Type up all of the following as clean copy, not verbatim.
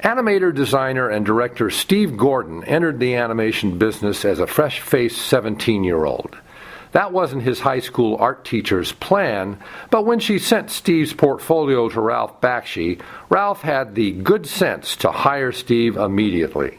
Animator, designer, and director Steve Gordon entered the animation business as a fresh-faced 17-year-old. That wasn't his high school art teacher's plan, but when she sent Steve's portfolio to Ralph Bakshi, Ralph had the good sense to hire Steve immediately.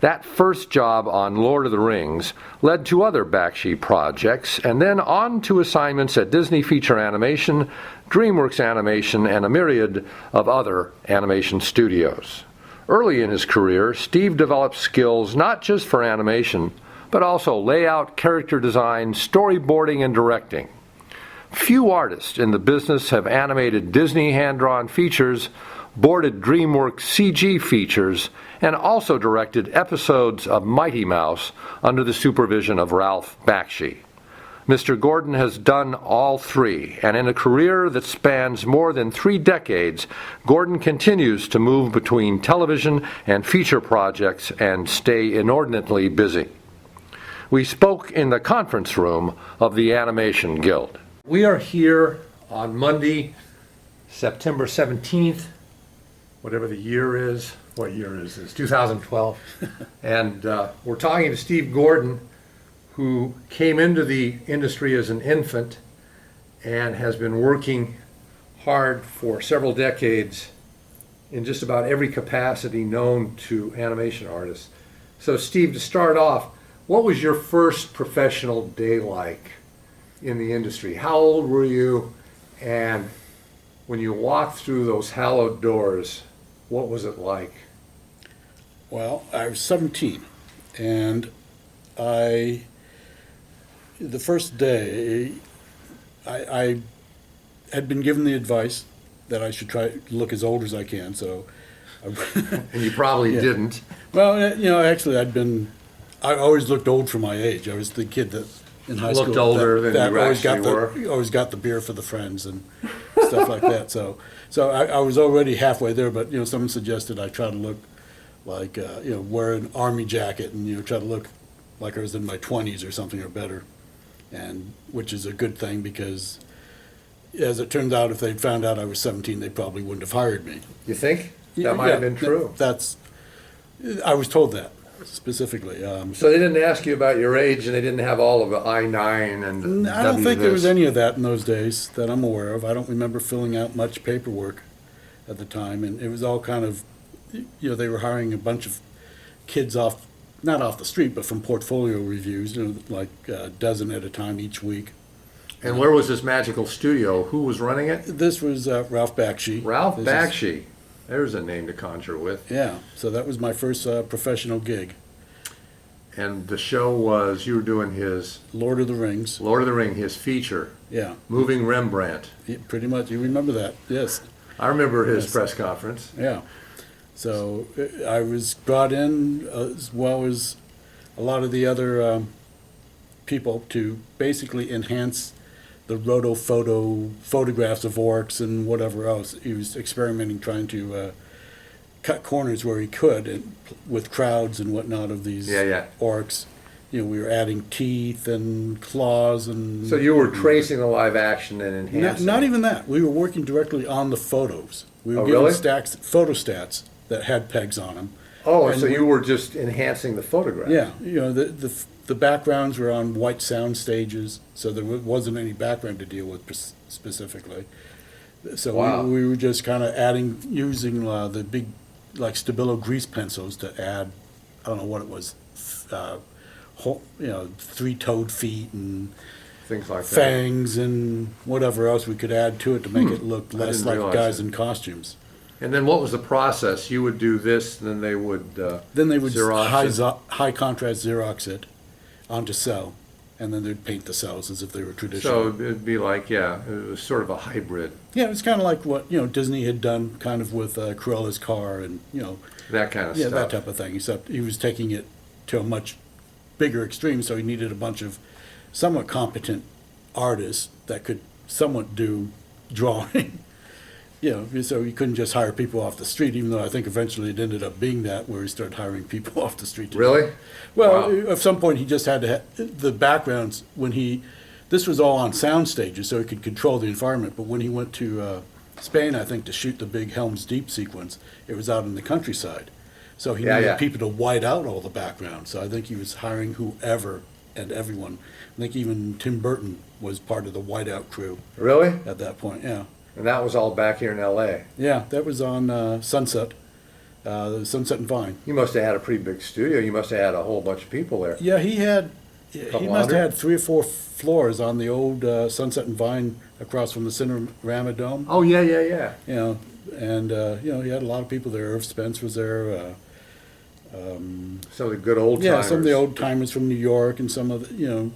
That first job on Lord of the Rings led to other Bakshi projects, and then on to assignments at Disney Feature Animation, DreamWorks Animation, and a myriad of other animation studios. Early in his career, Steve developed skills not just for animation, but also layout, character design, storyboarding, and directing. Few artists in the business have animated Disney hand-drawn features, boarded DreamWorks CG features, and also directed episodes of Mighty Mouse under the supervision of Ralph Bakshi. Mr. Gordon has done all three, and in a career that spans more than 3 decades, Gordon continues to move between television and feature projects and stay inordinately busy. We spoke in the conference room of the Animation Guild. We are here on Monday, September 17th, whatever the year is. What year is this? 2012. And we're talking to Steve Gordon, who came into the industry as an infant and has been working hard for several decades in just about every capacity known to animation artists. So Steve, to start off, what was your first professional day like in the industry? How old were you? And when you walked through those hallowed doors, what was it like? Well, I was 17, and the first day, I had been given the advice that I should try to look as old as I can, so. And you probably didn't. Well, actually I always looked old for my age. I was the kid that in high school. Looked older than you actually were. Always got the beer for the friends and stuff like that, so I was already halfway there, but, someone suggested I try to look like, wear an army jacket and, try to look like I was in my 20s or something or better, and which is a good thing because, as it turned out, if they'd found out I was 17, they probably wouldn't have hired me. You think? That might have been true. I was told that specifically. So they didn't ask you about your age, and they didn't have all of the I-9 and I don't think there was any of that in those days that I'm aware of. I don't remember filling out much paperwork at the time, and it was all kind of, they were hiring a bunch of kids not off the street, but from portfolio reviews, like a dozen at a time each week. And where was this magical studio? Who was running it? This was Ralph Bakshi. Ralph Bakshi. There's a name to conjure with. Yeah, so that was my first professional gig. And the show was, you were doing his... Lord of the Rings. Lord of the Ring, his feature. Yeah. Moving Rembrandt. Yeah, pretty much. You remember that, yes. I remember his press conference. Yeah. So I was brought in, as well as a lot of the other people, to basically enhance the photographs of orcs and whatever else. He was experimenting, trying to cut corners where he could, and with crowds and whatnot of these orcs. We were adding teeth and claws and. So you were tracing the live action and enhancing. Not even that. We were working directly on the photos. We were getting photostats that had pegs on them. Oh, and so you were just enhancing the photograph. Yeah, the backgrounds were on white sound stages, so there wasn't any background to deal with specifically. So wow. we were just kind of using the big, like Stabilo grease pencils to add, I don't know what it was, three-toed feet and things like fangs and whatever else we could add to it to make it look less like guys in costumes. And then what was the process? You would do this, and then they would high contrast Xerox it onto cell, and then they'd paint the cells as if they were traditional. So it'd be like, it was sort of a hybrid. Yeah, it was kind of like what Disney had done, kind of with Cruella's car and that kind of stuff. Yeah, that type of thing. Except he was taking it to a much bigger extreme, so he needed a bunch of somewhat competent artists that could somewhat do drawing. So he couldn't just hire people off the street, even though I think eventually it ended up being that, where he started hiring people off the street. Really? Well, wow. At some point he just had to have the backgrounds this was all on sound stages, so he could control the environment, but when he went to Spain, I think, to shoot the big Helm's Deep sequence. It was out in the countryside. So he Yeah, needed yeah. people to white out all the background. So I think he was hiring whoever and everyone. I think even Tim Burton was part of the whiteout crew Really? at that point, yeah. And that was all back here in L.A. Yeah, that was on Sunset and Vine. You must have had a pretty big studio. You must have had a whole bunch of people there. Yeah, he Couple must hundred? have had 3 or 4 floors on the old Sunset and Vine across from the Cinerama Dome. Oh, yeah, yeah, yeah. You know, and he had a lot of people there. Irv Spence was there. Some of the good old timers. Yeah, some of the old timers from New York, and some of the,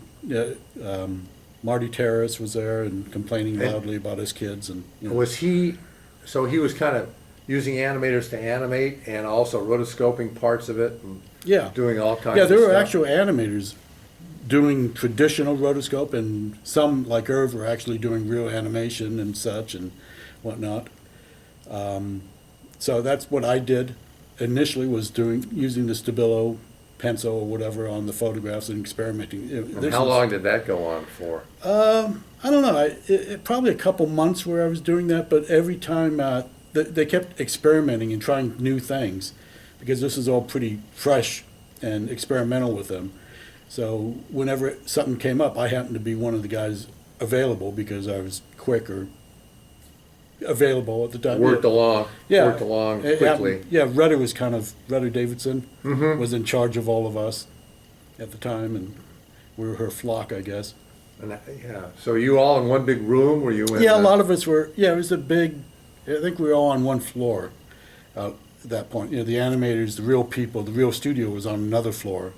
Marty Terrace was there and complaining loudly about his kids, and Was he, so he was kind of using animators to animate and also rotoscoping parts of it and yeah, doing all kinds yeah. of There stuff? were actual animators doing traditional rotoscope, and some like Irv were actually doing real animation and such and whatnot. So that's what I did initially, was using the Stabilo pencil or whatever on the photographs and experimenting. And how long did that go on for? I don't know. Probably a couple months where I was doing that, but every time they kept experimenting and trying new things, because this is all pretty fresh and experimental with them. So whenever something came up, I happened to be one of the guys available because I was quick or available at the time. Worked along It quickly. happened. Yeah, Rudder Davidson was in charge of all of us at the time, and we were her flock, I guess. And yeah, so you all in one big room? Were you in? Yeah, a lot of us were. Yeah, it was a big. I think we were all on one floor at that point. The animators, the real people, the real studio was on another floor,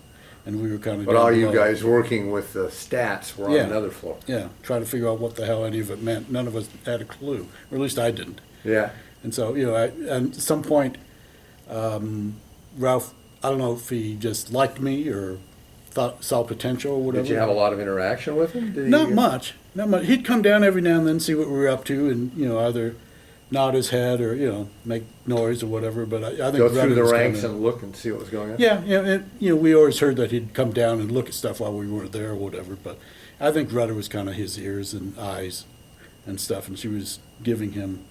and we were kind of. But all you guys working with the stats were on another floor. Yeah, trying to figure out what the hell any of it meant. None of us had a clue, or at least I didn't. Yeah. And so, at some point, Ralph, I don't know if he just liked me or saw potential or whatever. Did you have a lot of interaction with him? Did Not much. He'd come down every now and then, see what we were up to, and either nod his head or make noise or whatever. But I think Go through Rudder the was ranks kinda- and look and see what was going on? Yeah, we always heard that he'd come down and look at stuff while we weren't there or whatever. But I think Rudder was kind of his ears and eyes and stuff, and she was giving him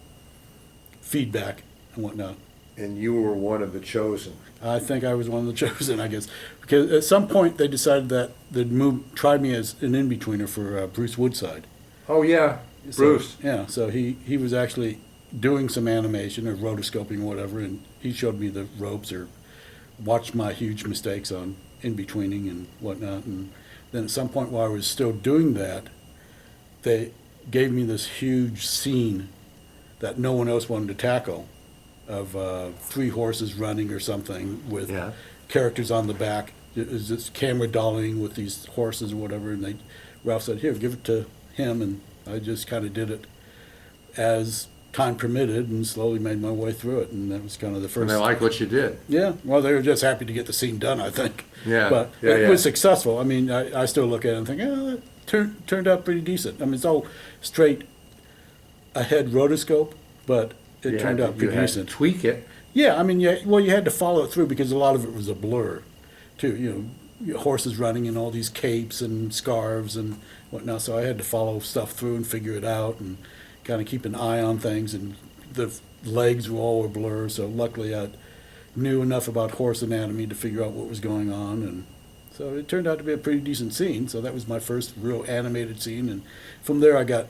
feedback and whatnot. And you were one of the chosen. I think I was one of the chosen, I guess, because at some point they decided that they'd try me as an in-betweener for Bruce Woodside. Oh, yeah, Bruce. So he was actually doing some animation or rotoscoping or whatever, and he showed me the ropes or watched my huge mistakes on in-betweening and whatnot. And then at some point while I was still doing that, they gave me this huge scene that no one else wanted to tackle, of 3 horses running or something with characters on the back. It was this camera dollying with these horses or whatever, and Ralph said, "Here, give it to him," and I just kind of did it as time permitted and slowly made my way through it, and that was kind of the first. And they liked what you did. Yeah, well, they were just happy to get the scene done, I think. Yeah, But yeah, it yeah. was successful. I mean, I still look at it and think, that turned out pretty decent. I mean, it's all straight ahead rotoscope, but it turned out pretty You had decent. to tweak it. Yeah, I mean, you had to follow it through because a lot of it was a blur, too. Horses running in all these capes and scarves and whatnot. So I had to follow stuff through and figure it out and kind of keep an eye on things. And the legs were all a blur. So luckily I knew enough about horse anatomy to figure out what was going on. And so it turned out to be a pretty decent scene. So that was my first real animated scene. And from there I got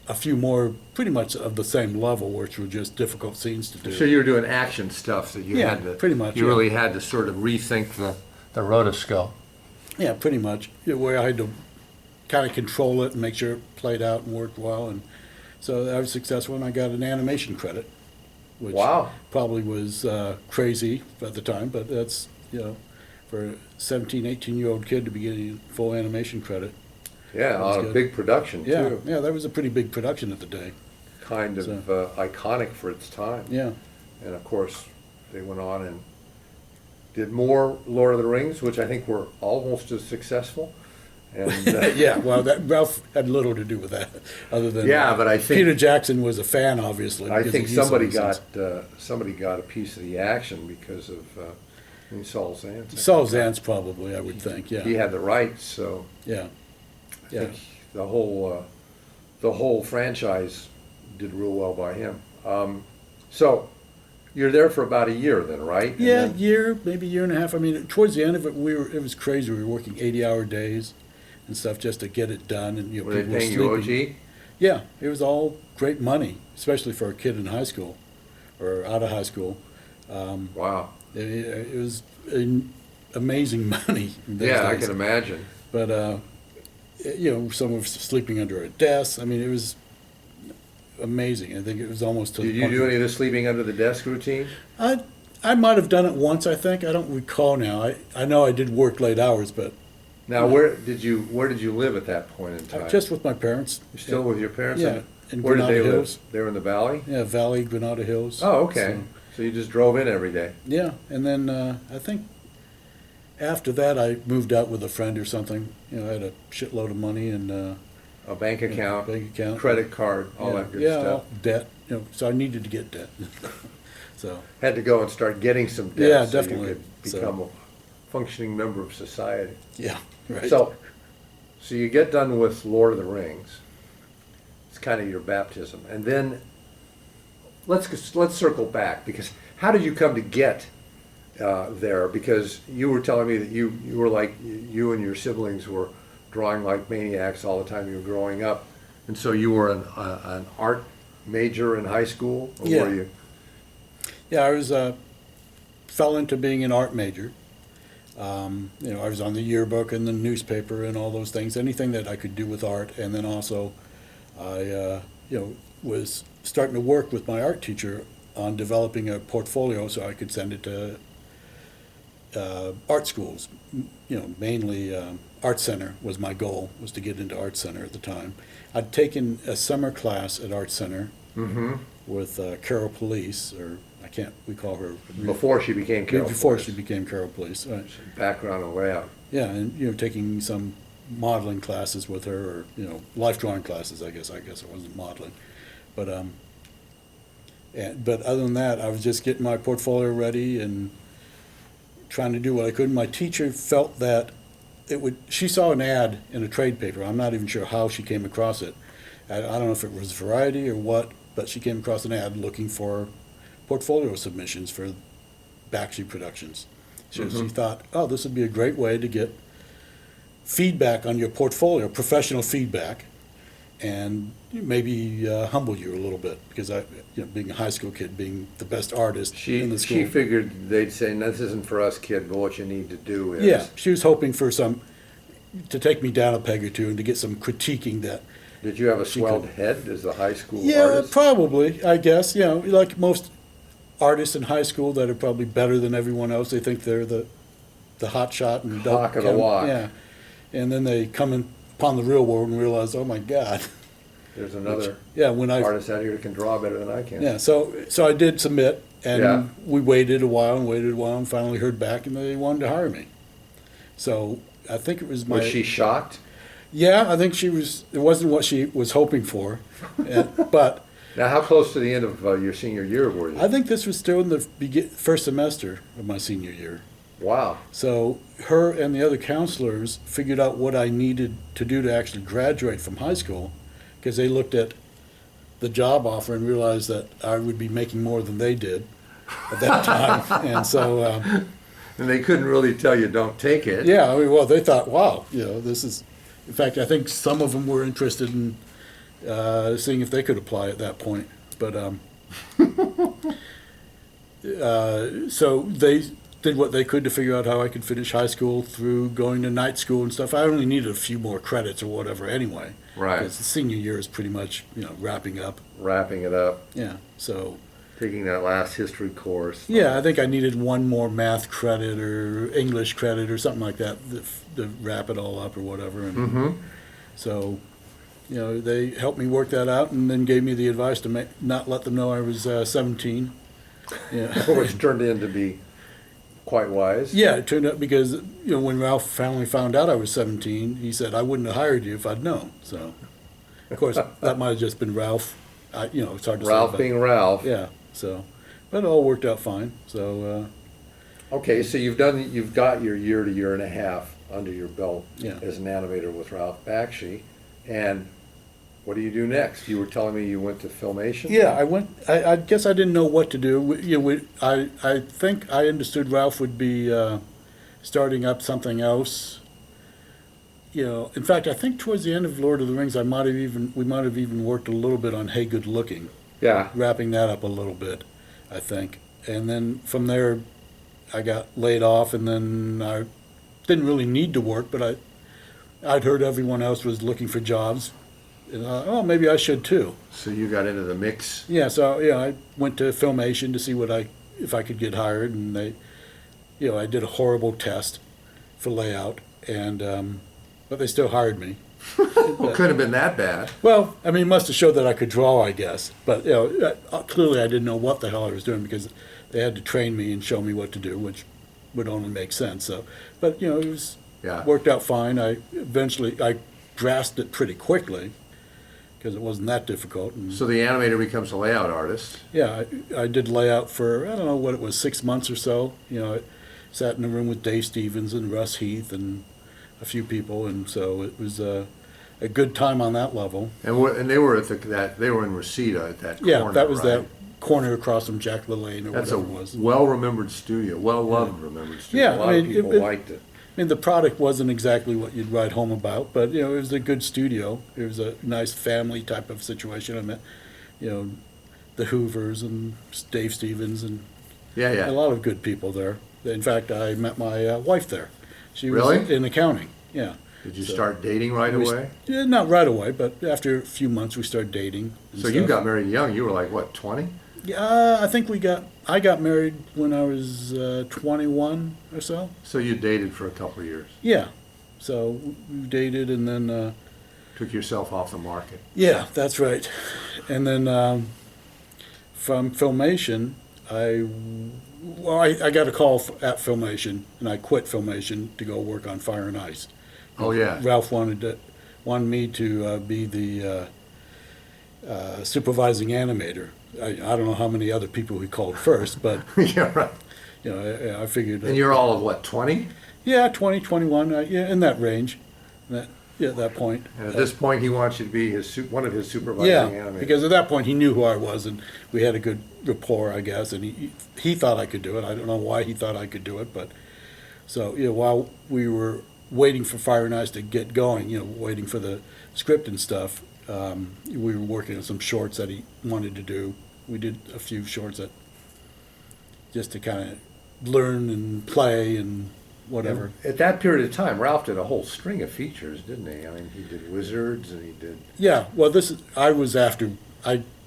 a few more pretty much of the same level, which were just difficult scenes to do. So you were doing action stuff that you Yeah, had to. pretty much, You yeah. really had to sort of rethink the rotoscope. Yeah, pretty much. Where I had to kind of control it and make sure it played out and worked well. And so I was successful, and I got an animation credit, which Wow. probably was crazy at the time, but that's, for a 17, 18-year-old kid to be getting full animation credit. Yeah, That was on a good. big production Yeah, too. yeah, that was a pretty big production at the day. Kind of iconic for its time. Yeah. And of course, they went on and did more Lord of the Rings, which I think were almost as successful. And Yeah, well, Ralph had little to do with that, other than Yeah, but I think- Peter Jackson was a fan, obviously. I because think he used somebody some of got somebody got a piece of the action because of Saul Zaentz. Saul Zaentz, probably, I would think. Yeah, He had the rights, so yeah, I think the whole franchise did real well by him. So you're there for about a year then, right? And Yeah, then- maybe year and a half. I mean, towards the end of it, it was crazy. We were working 80-hour days and stuff just to get it done, and Were they people were paying you sleeping. OG? Yeah, it was all great money, especially for a kid in high school or out of high school. Wow. It was amazing money. in those Yeah, I days. can imagine. But some were sleeping under a desk. I mean, it was amazing. I think it was almost to Did the you point do where- any of the sleeping under the desk routine? I might have done it once. I think I don't recall now. I know I did work late hours, but Now, where did you live at that point in time? just with my parents. You're still with your parents? Yeah, in Where did they Granada live? Hills. They were in the valley? Yeah, Valley, Granada Hills. Oh, okay. So, So you just drove in every day? yeah, and then I think after that I moved out with a friend or something. I had a shitload of money and A bank account, bank account, credit card, all yeah, that good yeah, stuff. all debt. So I needed to get debt. So Had to go and start getting some debt Yeah, so definitely. you could become a functioning member of society. yeah, right. So you get done with Lord of the Rings. It's kind of your baptism, and then let's circle back, because how did you come to get there? Because you were telling me that you were like, you and your siblings were drawing like maniacs all the time you were growing up, and so you were an art major in high school, or Yeah. were you? Yeah, I was fell into being an art major. I was on the yearbook and the newspaper and all those things, anything that I could do with art. And then also, I was starting to work with my art teacher on developing a portfolio so I could send it to art schools. Mainly Art Center was my goal, was to get into Art Center at the time. I'd taken a summer class at Art Center Mm-hmm. with Carol Police, or we call her Before she became Carol before Police. she became Carol Police. Background and layout. Yeah, and taking some modeling classes with her, or life drawing classes. I guess it wasn't modeling, but but other than that, I was just getting my portfolio ready and trying to do what I could. My teacher felt that she saw an ad in a trade paper. I'm not even sure how she came across it. I don't know if it was Variety or what, but she came across an ad looking for portfolio submissions for Bakshi Productions. So she thought, oh, this would be a great way to get feedback on your portfolio, professional feedback, and maybe humble you a little bit, because being a high school kid, being the best artist in the school. She figured they'd say, "No, this isn't for us, kid, but what you need to do is..." Yeah, she was hoping for to take me down a peg or two and to get some critiquing that. Did you have a She swelled could- head as a high school Yeah, artist? probably, I guess. Like most artists in high school that are probably better than everyone else, they think they're the hot shot and don't Hawk of the come- walk. Yeah, and then they come upon the real world and realize, oh my God. There's another Yeah, when I artist out here that can draw better than I can. Yeah, so I did submit, and Yeah. we waited a while and finally heard back, and they wanted to hire me. So I think it was Was she shocked? Yeah, I think she was. It wasn't what she was hoping for, but Now, how close to the end of your senior year were you? I think this was still in the first semester of my senior year. Wow. So her and the other counselors figured out what I needed to do to actually graduate from high school, because they looked at the job offer and realized that I would be making more than they did at that time. And so, And they couldn't really tell you, don't take it. yeah, well, they thought, wow, this is, in fact, I think some of them were interested in seeing if they could apply at that point. But, so they did what they could to figure out how I could finish high school through going to night school and stuff. I only needed a few more credits or whatever anyway. Right. Because the senior year is pretty much, wrapping up. Wrapping it up, Yeah, so, taking that last history course. yeah, I think I needed one more math credit or English credit or something like that to wrap it all up or whatever. And Mm-hmm. so, they helped me work that out and then gave me the advice to not let them know I was 17. Yeah. Which turned in to be quite wise. Yeah, it turned out because, when Ralph finally found out I was 17, he said, I wouldn't have hired you if I'd known. So, of course, that might have just been Ralph. It's hard to say. Ralph but- being Ralph. Yeah, so, but it all worked out fine. So, Okay, so you've got your year to year and a half under your belt Yeah. as an animator with Ralph Bakshi, and what do you do next? You were telling me you went to Filmation? Yeah, I guess I didn't know what to do. I think I understood Ralph would be starting up something else. In fact, I think towards the end of Lord of the Rings, we might have even worked a little bit on Hey Good Looking, Yeah. wrapping that up a little bit, I think. And then from there, I got laid off, and then I didn't really need to work, but I'd heard everyone else was looking for jobs, and maybe I should too. So you got into the mix. Yeah, so I went to Filmation to see if I could get hired, and I did a horrible test for layout, and but they still hired me. Well, couldn't have been that bad. Well, I mean, it must have showed that I could draw, I guess. But clearly I didn't know what the hell I was doing, because they had to train me and show me what to do, which would only make sense. So, but it was worked out fine. I grasped it pretty quickly, because it wasn't that difficult. And, So the animator becomes a layout artist. yeah, I did layout for, I don't know what it was, 6 months or so. I sat in a room with Dave Stevens and Russ Heath and a few people, and so it was a good time on that level. And they were they were in Reseda at that corner. Yeah, that was right? that corner across from Jack LaLanne or That's whatever a it was. well-remembered studio, well-loved remembered studio. Yeah, A lot of people liked it. I mean, the product wasn't exactly what you'd write home about, but it was a good studio. It was a nice family type of situation. I met, the Hoovers and Dave Stevens and Yeah. a lot of good people there. In fact, I met my wife there. She was Really? in accounting. Yeah. Did you start dating right away? Yeah, not right away, but after a few months we started dating. and So you stuff. got married young. You were like, what, 20? Yeah, I think I got married when I was 21 or so. So you dated for a couple of years. Yeah. So we dated, and then, Took yourself off the market. yeah, that's right. And then from Filmation, I got a call at Filmation, and I quit Filmation to go work on Fire and Ice. Oh, yeah. Ralph wanted me to be the supervising animator. I don't know how many other people he called first, but Yeah, right. I figured. And you're all of what, 20? Yeah, 20, 21, yeah, in that range. At that point. And at this point, he wants you to be one of his supervising animators. Because at that point he knew who I was, and we had a good rapport, I guess, and he thought I could do it. I don't know why he thought I could do it, but so while we were waiting for Fire and Ice to get going, waiting for the script and stuff, we were working on some shorts that he wanted to do. We did a few shorts that just to kind of learn and play and whatever. At that period of time, Ralph did a whole string of features, didn't he? I mean, he did Wizards and he did... Yeah, well,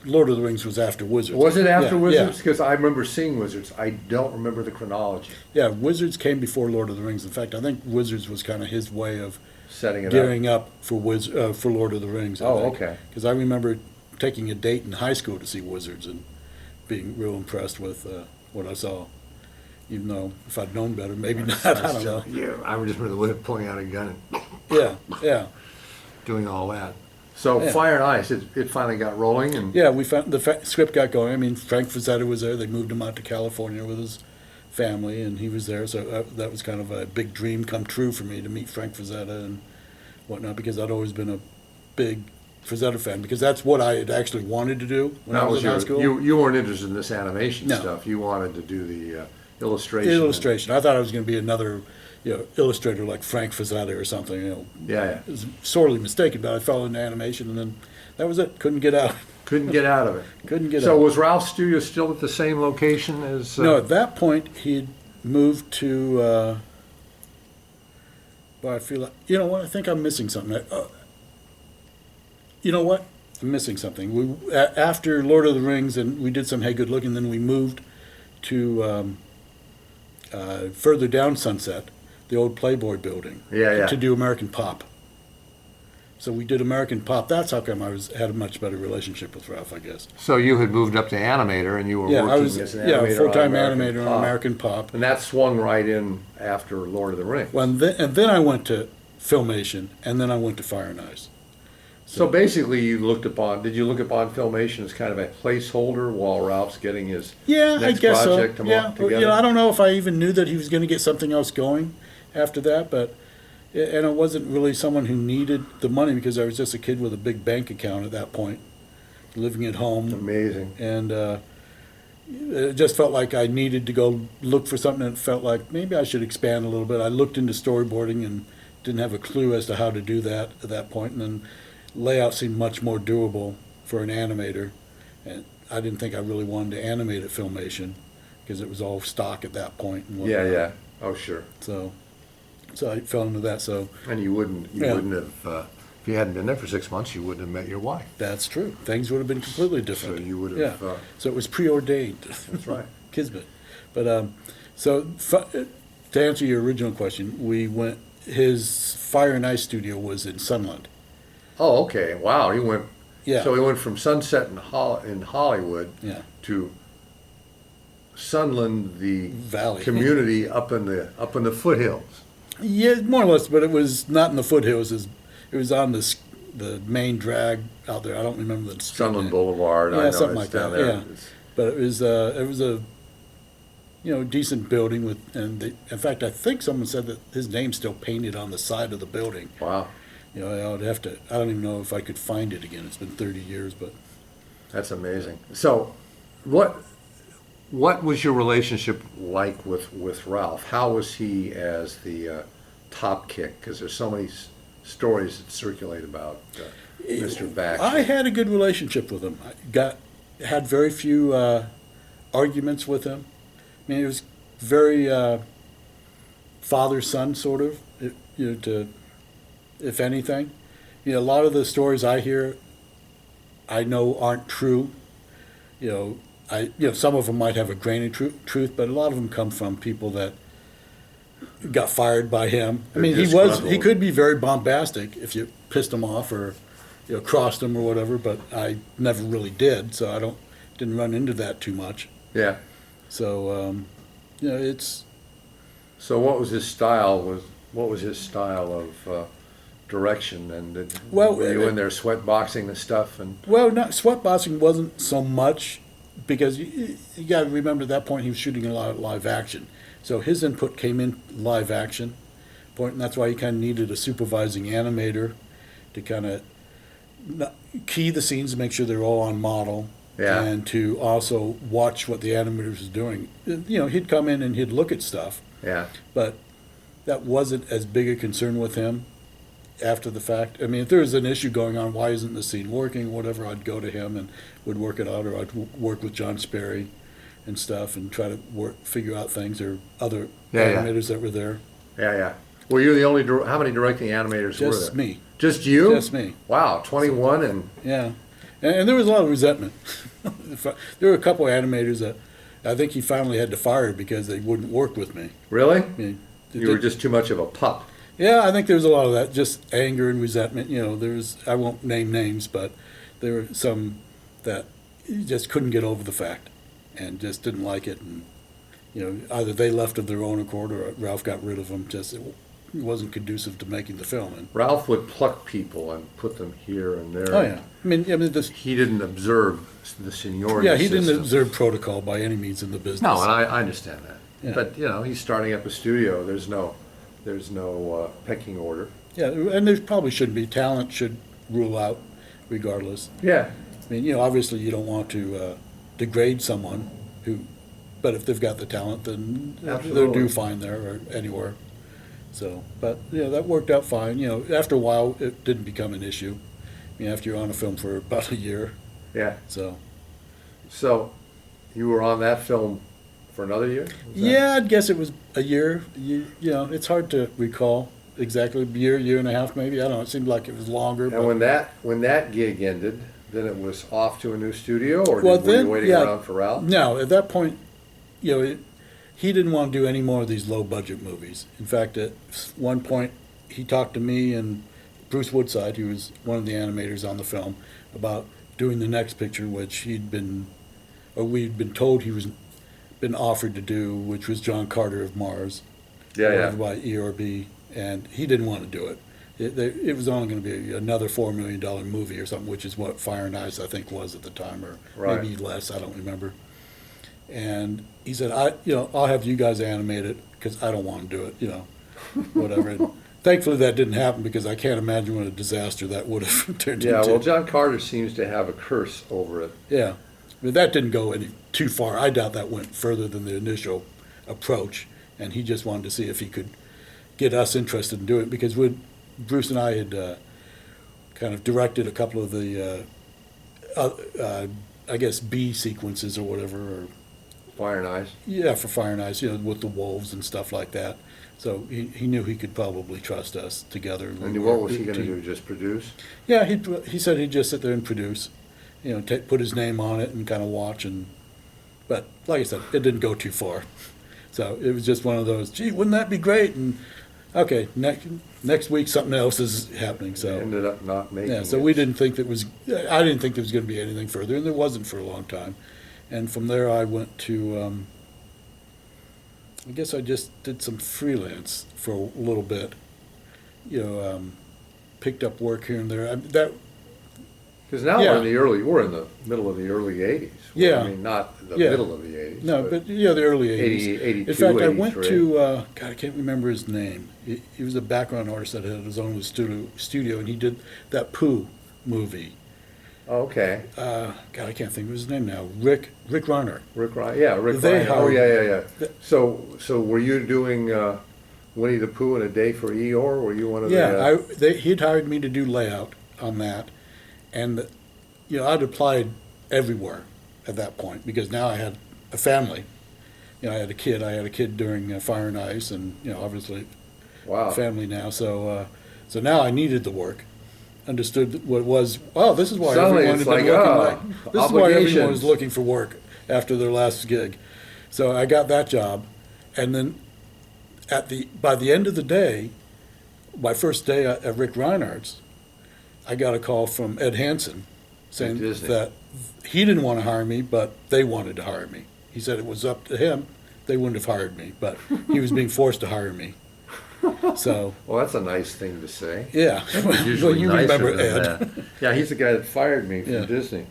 Lord of the Rings was after Wizards. Was it after Yeah, Wizards? Because I remember seeing Wizards. I don't remember the chronology. Yeah, Wizards came before Lord of the Rings. In fact, I think Wizards was kind of his way of Setting it gearing up for Lord of the Rings. Oh, okay. Because I remember taking a date in high school to see Wizards and being real impressed with what I saw. Even though if I'd known better, maybe not. I don't know. Yeah, I just remember the Wizard pulling out a gun and Yeah. doing all that. So Yeah. Fire and Ice, it finally got rolling, and Yeah, we found script got going. I mean, Frank Frazetta was there. They moved him out to California with his family, and he was there. So that was kind of a big dream come true for me to meet Frank Frazetta and whatnot, because I'd always been a big Frazetta fan, because that's what I had actually wanted to do when I was in high school. you weren't interested in this animation No. stuff. You wanted to do the illustration. Illustration. I thought I was going to be another, illustrator like Frank Frazetta or something. Yeah. I was sorely mistaken, but I fell into animation, and then that was it. Couldn't get out. Couldn't get out of it. Couldn't get So out. was Ralph's studio still at the same location as... No, at that point he'd moved to. Well, I feel like I think I'm missing something. You know what? I'm missing something. After Lord of the Rings, and we did some Hey Good Looking, then we moved to further down Sunset, the old Playboy building. Yeah. To do American Pop. So we did American Pop. That's how come I had a much better relationship with Ralph, I guess. So you had moved up to animator, and you were Yeah, working I was as an animator full-time on American animator Pop. on American Pop. And that swung right in after Lord of the Rings. And then I went to Filmation, and then I went to Fire and Ice. So basically, did you look upon Filmation as kind of a placeholder while Ralph's getting his Yeah, next I guess project so. Yeah, together? I don't know if I even knew that he was going to get something else going after that, but And I wasn't really someone who needed the money because I was just a kid with a big bank account at that point, living at home. Amazing. And it just felt like I needed to go look for something, and it felt like maybe I should expand a little bit. I looked into storyboarding and didn't have a clue as to how to do that at that point, and then layout seemed much more doable for an animator. And I didn't think I really wanted to animate at Filmation because it was all stock at that point and whatnot. Yeah, yeah. Oh, sure. So I fell into that. So And you wouldn't Yeah. have, if you hadn't been there for 6 months, you wouldn't have met your wife. that's true. Things would have been completely So different. you would Yeah. have, So it was preordained. that's right. Kismet. But to answer your original question, his Fire and Ice studio was in Sunland. Oh, okay. Wow. He went, Yeah. so he went from Sunset in Hollywood Yeah. to Sunland, the Valley. community up in the foothills. Yeah, more or less, but it was not in the foothills. It was on the main drag out there. I don't remember the street Sunland name. Boulevard. I Yeah, know something it's like down that, there. yeah. It's- But it was a decent building in fact, I think someone said that his name's still painted on the side of the building. Wow. I would have to. I don't even know if I could find it again. It's been 30 years, but That's amazing. So, what was your relationship like with Ralph? How was he as the top kick? Because there's so many stories that circulate about Mr. Bakshi. I had a good relationship with him. Had very few arguments with him. I mean, it was very father-son sort of. If anything, a lot of the stories I hear, I know aren't true. Some of them might have a grain of truth, but a lot of them come from people that got fired by him. I mean, he disgruntled. could be very bombastic if you pissed him off or crossed him or whatever, but I never really did, so I didn't run into that too much. Yeah. So it's So what was his style? What was his style of direction? And were you in there sweat boxing and stuff? And not sweatboxing wasn't so much because you got to remember at that point he was shooting a lot of live action, so his input came in live action point, and that's why he kind of needed a supervising animator to kind of key the scenes to make sure they're all on model. Yeah. And to also watch what the animators was doing. He'd come in and he'd look at stuff, yeah, but that wasn't as big a concern with him after the fact. I mean, if there was an issue going on, why isn't the scene working, whatever, I'd go to him and would work it out, or I'd work with John Sperry and stuff and try to figure out things, or other Yeah, animators that were there. yeah. Were you the only? How many directing animators were there? Just me. Just you? Just me. Wow, 21 and Yeah. And there was a lot of resentment. There were a couple of animators that I think he finally had to fire because they wouldn't work with me. really? I mean, You were just too much of a pup. Yeah, I think there was a lot of that, just anger and resentment. I won't name names, but there were some that just couldn't get over the fact and just didn't like it. And, either they left of their own accord or Ralph got rid of them. Just it wasn't conducive to making the film. And, Ralph would pluck people and put them here and there. oh, yeah. I mean, He didn't observe the seniority he didn't system. observe protocol by any means in the business. No, and I understand that. Yeah. But, he's starting up a studio. There's no pecking order. Yeah, and there probably shouldn't be. Talent should rule out regardless. Yeah. I mean, obviously you don't want to degrade someone but if they've got the talent, then they'll Absolutely. do fine there or anywhere. So, but, that worked out fine. After a while, it didn't become an issue. I mean, after you're on a film for about a year, Yeah. so. So, you were on that film for another year? Was that- Yeah, I'd guess it was a year. It's hard to recall exactly. Year and a half maybe. I don't know. It seemed like it was longer. And But when that gig ended, then it was off to a new studio, or Well, were then, you waiting yeah. around for Ralph? no, at that point, he didn't want to do any more of these low-budget movies. In fact, at one point, he talked to me and Bruce Woodside, who was one of the animators on the film, about doing the next picture, which we'd been told he was been offered to do, which was John Carter of Mars, Yeah. by ERB, and he didn't want to do it. It was only going to be another $4 million movie or something, which is what Fire and Ice, I think, was at the time, or Right. maybe less, I don't remember. And he said, I'll have you guys animate it, because I don't want to do it, whatever. And Thankfully, that didn't happen because I can't imagine what a disaster that would have turned Yeah, into. well, John Carter seems to have a curse over it. Yeah, but that didn't go any too far. I doubt that went further than the initial approach, and he just wanted to see if he could get us interested in doing it because Bruce and I had kind of directed a couple of the, I guess, B sequences or whatever, or Fire and Ice. yeah, for Fire and Ice, with the wolves and stuff like that. So he knew he could probably trust us together. And what was he going to do? Just produce? Yeah, he said he'd just sit there and produce, put his name on it and kind of watch. But like I said, it didn't go too far. So it was just one of those, gee, wouldn't that be great? And okay, next week something else is happening. So Ended up not making yeah, so it. we didn't think I didn't think there was going to be anything further, and there wasn't for a long time. And from there I went to, I guess I just did some freelance for a little bit. Picked up work here and there. Because now Yeah. we're in the middle of the early 80s. Yeah. I mean, not the Yeah. middle of the 80s. No, but the early 80s. 82, In fact, I went 83. to, God, I can't remember his name. He was a background artist that had his own studio, and he did that Pooh movie. Okay. God, I can't think of his name now. Rick Reiner. Rick Ryan. Yeah, Rick They Ryan. Oh, hired- yeah. So were you doing Winnie the Pooh in a day for Eeyore? Were you one of Yeah, the... he'd hired me to do layout on that, and I'd applied everywhere at that point because now I had a family. I had a kid. I had a kid during Fire and Ice, and obviously Wow. family now. So now I needed the work. Understood what it was. Oh, this is why Suddenly everyone it's had been like, looking this is why everyone was obligations. looking for work after their last gig. So I got that job, and then by the end of the day, my first day at Rick Reinhardt's, I got a call from Ed Hansen saying Disney. that he didn't want to hire me, but they wanted to hire me. He said it was up to him. They wouldn't have hired me, but he was being forced to hire me. So, Well, that's a nice thing to say. yeah. Well, Usually you nicer remember than Ed. that. Yeah, he's the guy that fired me from Yeah. Disney.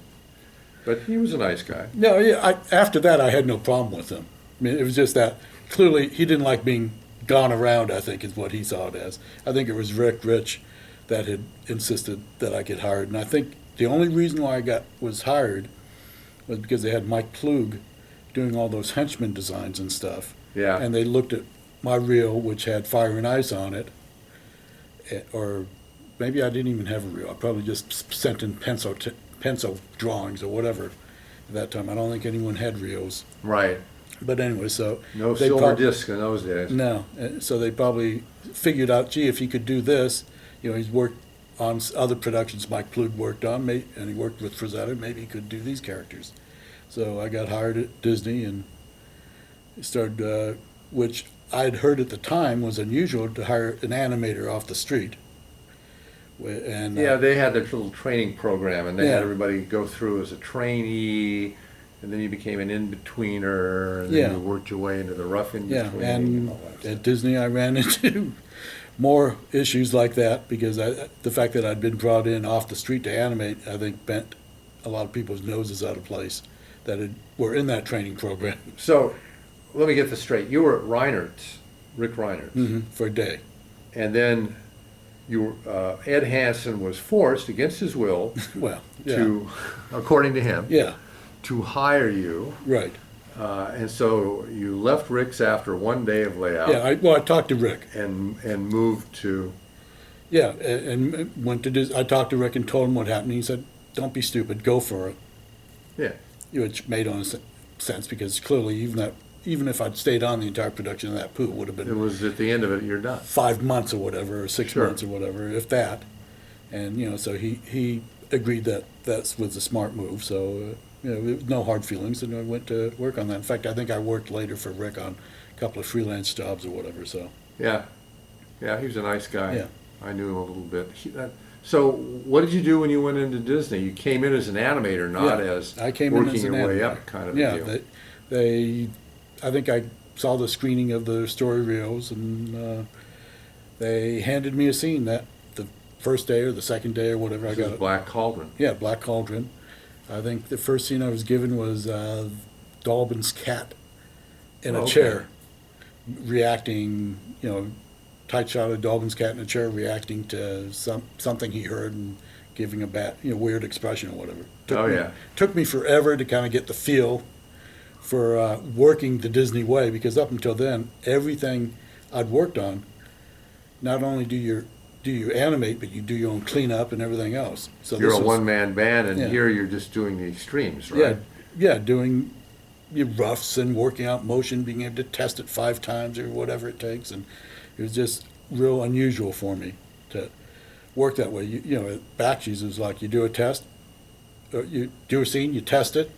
But he was a nice guy. No, yeah. After that, I had no problem with him. I mean, it was just that clearly he didn't like being gone around. I think is what he saw it as. I think it was Rick Rich that had insisted that I get hired, and I think the only reason why I was hired was because they had Mike Plug doing all those henchman designs and stuff, Yeah. and they looked at my reel, which had Fire and Ice on it, or maybe I didn't even have a reel. I probably just sent in pencil drawings or whatever at that time. I don't think anyone had reels. Right. But anyway, so No they silver prob- disc in those days. No, so they probably figured out, gee, if he could do this, he's worked on other productions Mike Plug worked on, and he worked with Frazetta, maybe he could do these characters. So I got hired at Disney and started, which I'd heard at the time was unusual to hire an animator off the street. And Yeah, they had their little training program, and they Yeah. had everybody go through as a trainee, and then you became an in-betweener, and Yeah. then you worked your way into the rough Yeah, in-between. and all that at stuff. Disney I ran into more issues like that because the fact that I'd been brought in off the street to animate, I think bent a lot of people's noses out of place that were in that training program So, let me get this straight. You were at Reinhardt's, Rick Reinhardt's, for a day. and then Ed Hansen was forced, against his will, Well, yeah, to, according to him, yeah, to hire you. right. And so you left Rick's after one day of layout Yeah, I talked to Rick. and moved to, Yeah, and went to I talked to Rick and told him what happened. He said, "Don't be stupid, go for it," yeah, which made sense because clearly even if I'd stayed on the entire production of that Pooh, it would have it been was at the end of it, you're done. 5 months or whatever, or 6 Sure. months or whatever, if that. And so he agreed that was a smart move. So no hard feelings, and I went to work on that. In fact, I think I worked later for Rick on a couple of freelance jobs or whatever. So Yeah, yeah, he was a nice guy. Yeah. I knew him a little bit. So what did you do when you went into Disney? You came in as an animator, not Yeah, as I came in working as an your way animator. up kind of yeah, a deal. I think I saw the screening of the story reels, and they handed me a scene that the first day or the second day or whatever. I This got is it. Black Cauldron. Yeah, Black Cauldron. I think the first scene I was given was Dalbin's cat in a Okay. chair, reacting, tight shot of Dobbin's cat in a chair reacting to something he heard and giving a weird expression or whatever. Took me forever to kind of get the feel for working the Disney way, because up until then, everything I'd worked on, not only do you animate, but you do your own cleanup and everything else. So you're a one-man band, and here you're just doing the extremes, right? Yeah, doing your roughs and working out motion, being able to test it 5 times or whatever it takes, and it was just real unusual for me to work that way. You know, at Bakshi's, it was like you do a test, or you do a scene, you test it,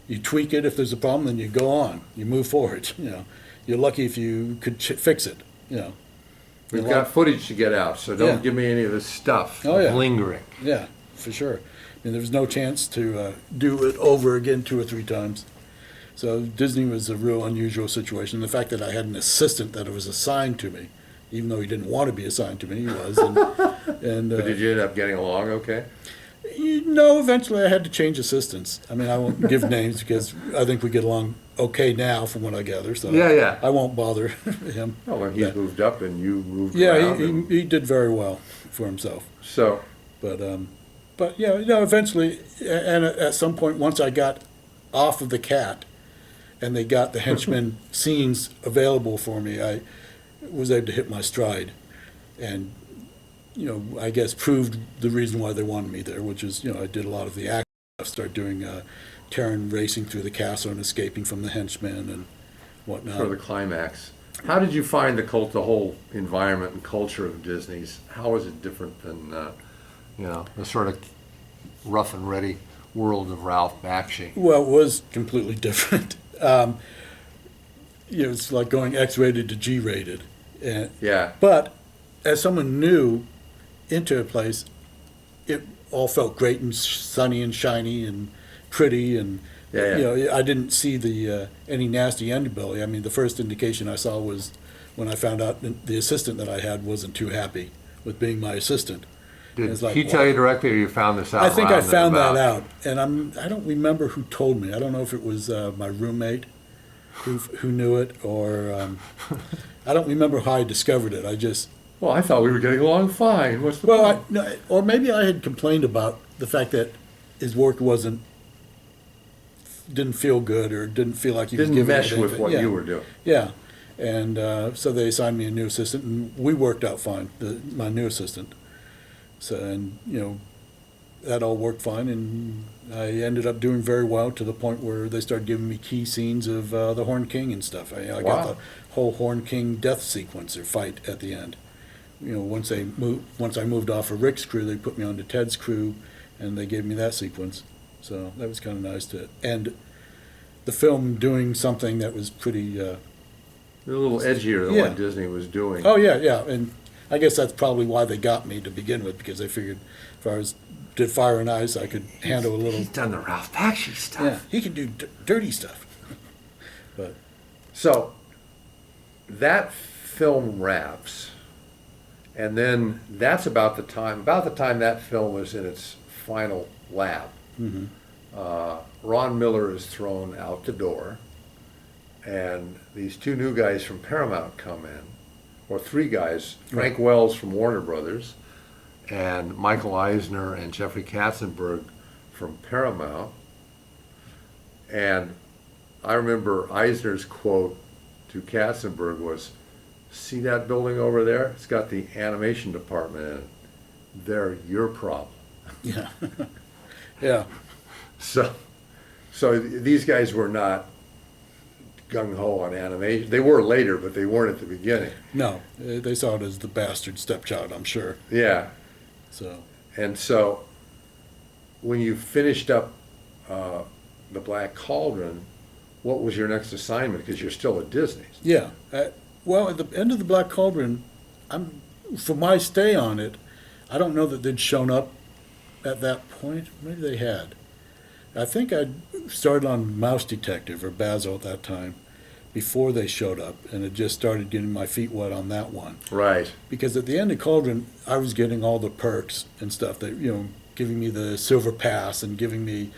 you tweak it if there's a problem, then you go on, you move forward. You know, you're lucky if you could fix it. You know, we've got footage to get out, so don't give me any of this stuff lingering. Yeah, for sure. I mean, there was no chance to do it over again 2 or 3 times. So Disney was a real unusual situation. The fact that I had an assistant that was assigned to me, even though he didn't want to be assigned to me, he was. And but did you end up getting along okay? No, eventually I had to change assistants. I mean, I won't give names because I think we get along okay now from what I gather. So I won't bother him. Oh, when he's moved up and you moved around. He did very well for himself. So, but yeah, eventually, and at some point, once I got off of the cat, and they got the henchmen scenes available for me, I was able to hit my stride, and I guess proved the reason why they wanted me there, which is I did a lot of the action stuff, started doing Terran racing through the castle and escaping from the henchmen and whatnot. For the climax. How did you find the whole environment and culture of Disney's? How was it different than the sort of rough and ready world of Ralph Bakshi? Well, it was completely different. It's like going X-rated to G-rated. But as someone new into a place, it all felt great and sunny and shiny and pretty, and I didn't see the any nasty underbelly. I mean, the first indication I saw was when I found out the assistant that I had wasn't too happy with being my assistant. Did he tell you directly, or you found this out? I think I found that out, and I don't remember who told me. I don't know if it was my roommate who knew it, or I don't remember how I discovered it. Well, I thought we were getting along fine. What's the problem? Or maybe I had complained about the fact that his work didn't feel good, or didn't feel like he was giving mesh with what you were doing. Yeah, and so they assigned me a new assistant, and we worked out fine. My new assistant. So, and that all worked fine, and I ended up doing very well to the point where they started giving me key scenes of the Horn King and stuff. I got the whole Horn King death sequence or fight at the end. Once I moved off of Rick's crew, they put me onto Ted's crew, and they gave me that sequence. So that was kind of nice to end the film doing something that was pretty a little edgier than what Disney was doing. Oh yeah, and I guess that's probably why they got me to begin with, because they figured if I did Fire and Ice, I could handle a little. He's done the Ralph Bakshi stuff. Yeah, he can do dirty stuff. So that film wraps, and then that's about the time that film was in its final lap. Mm-hmm. Ron Miller is thrown out the door, and these 2 new guys from Paramount come in. Or 3 guys, Frank Wells from Warner Brothers, and Michael Eisner and Jeffrey Katzenberg from Paramount. And I remember Eisner's quote to Katzenberg was, "See that building over there? It's got the animation department in it. They're your problem." Yeah. Yeah. So these guys were not gung-ho on animation. They were later, but they weren't at the beginning. No, they saw it as the bastard stepchild, I'm sure. Yeah. So when you finished up the Black Cauldron, what was your next assignment? Because you're still at Disney. Yeah. Well, at the end of the Black Cauldron, for my stay on it, I don't know that they'd shown up at that point. Maybe they had. I think I started on Mouse Detective or Basil at that time before they showed up, and had just started getting my feet wet on that one. Right. Because at the end of Cauldron, I was getting all the perks and stuff that, giving me the silver pass and giving me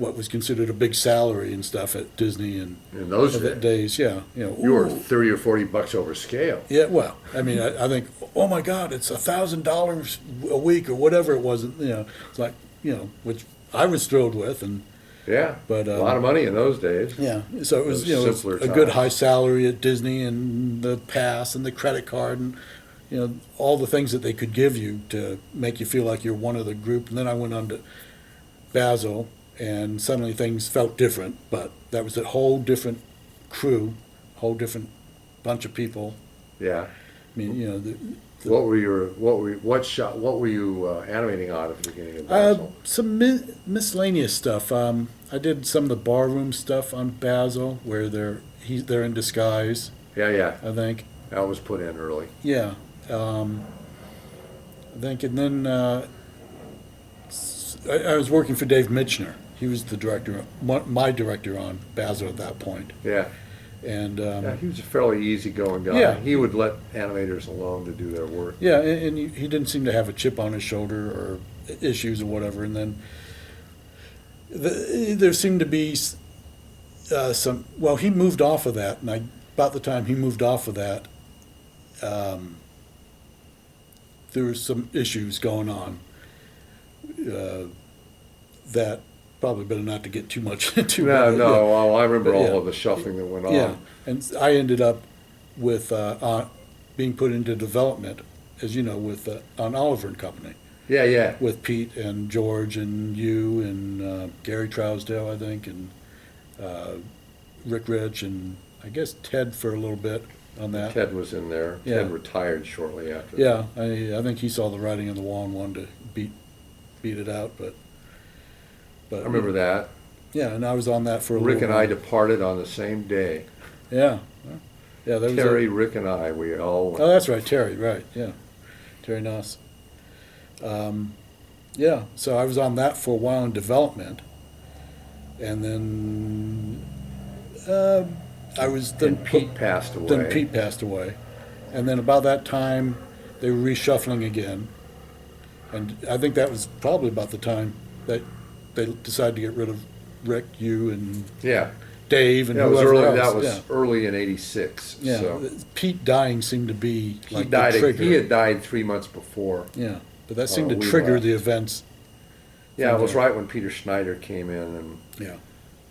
what was considered a big salary and stuff at Disney and In those of the days, days, yeah, you know. you were ooh. 30 or 40 bucks over scale. Yeah, well, I mean, I think, oh my God, it's $1,000 a week or whatever it was, you know, it's like, you know, which I was thrilled with, and Yeah, But, a lot of money in those days. yeah, so it was, Those you know, it was simpler a good times. high salary at Disney and the pass and the credit card and, you know, all the things that they could give you to make you feel like you're one of the group. And then I went on to Basel, and suddenly things felt different, but that was a whole different crew, whole different bunch of people. Yeah. I mean, you know, What were you animating on at the beginning of Basel? some miscellaneous stuff. I did some of the barroom stuff on Basel where they're in disguise, Yeah, I think. that was put in early. Yeah, I think, and then I was working for Dave Mitchner. He was the director, my director on Basel at that point. Yeah, And yeah, he was a fairly easygoing guy. Yeah. He would let animators alone to do their work. yeah, and he didn't seem to have a chip on his shoulder or issues or whatever. And then there seemed to be some. Well, he moved off of that, and about the time he moved off of that, there was some issues going on that probably better not to get too much into. No, but, no, yeah. well, I remember But, all yeah. of the shuffling that went on. Yeah, and I ended up with being put into development, as you know, with on Oliver and Company, Yeah, yeah. with Pete and George and you and Gary Trousdale, I think, and Rick Rich and I guess Ted for a little bit on that. Ted was in there. Yeah. Ted retired shortly after. Yeah, I think he saw the writing on the wall and wanted to beat it out, but I remember that. Yeah, and I was on that for a Rick little and I while. departed on the same day. Yeah, yeah, there was Terry, Rick, and I, we all went. Oh, that's right, Terry, right, yeah. Terry Noss. Yeah, so I was on that for a while in development. And then I was Then Pete passed away. Then Pete passed away. And then about that time, they were reshuffling again. And I think that was probably about the time that they decided to get rid of Rick, you, and Yeah. Dave, and That was whoever early. else. That was Yeah. early in '86. Yeah, So Pete dying seemed to be he like died. the trigger. He had died 3 months before. Yeah, but that seemed to we trigger left. the events. Yeah, it was there. right when Peter Schneider came in, Yeah,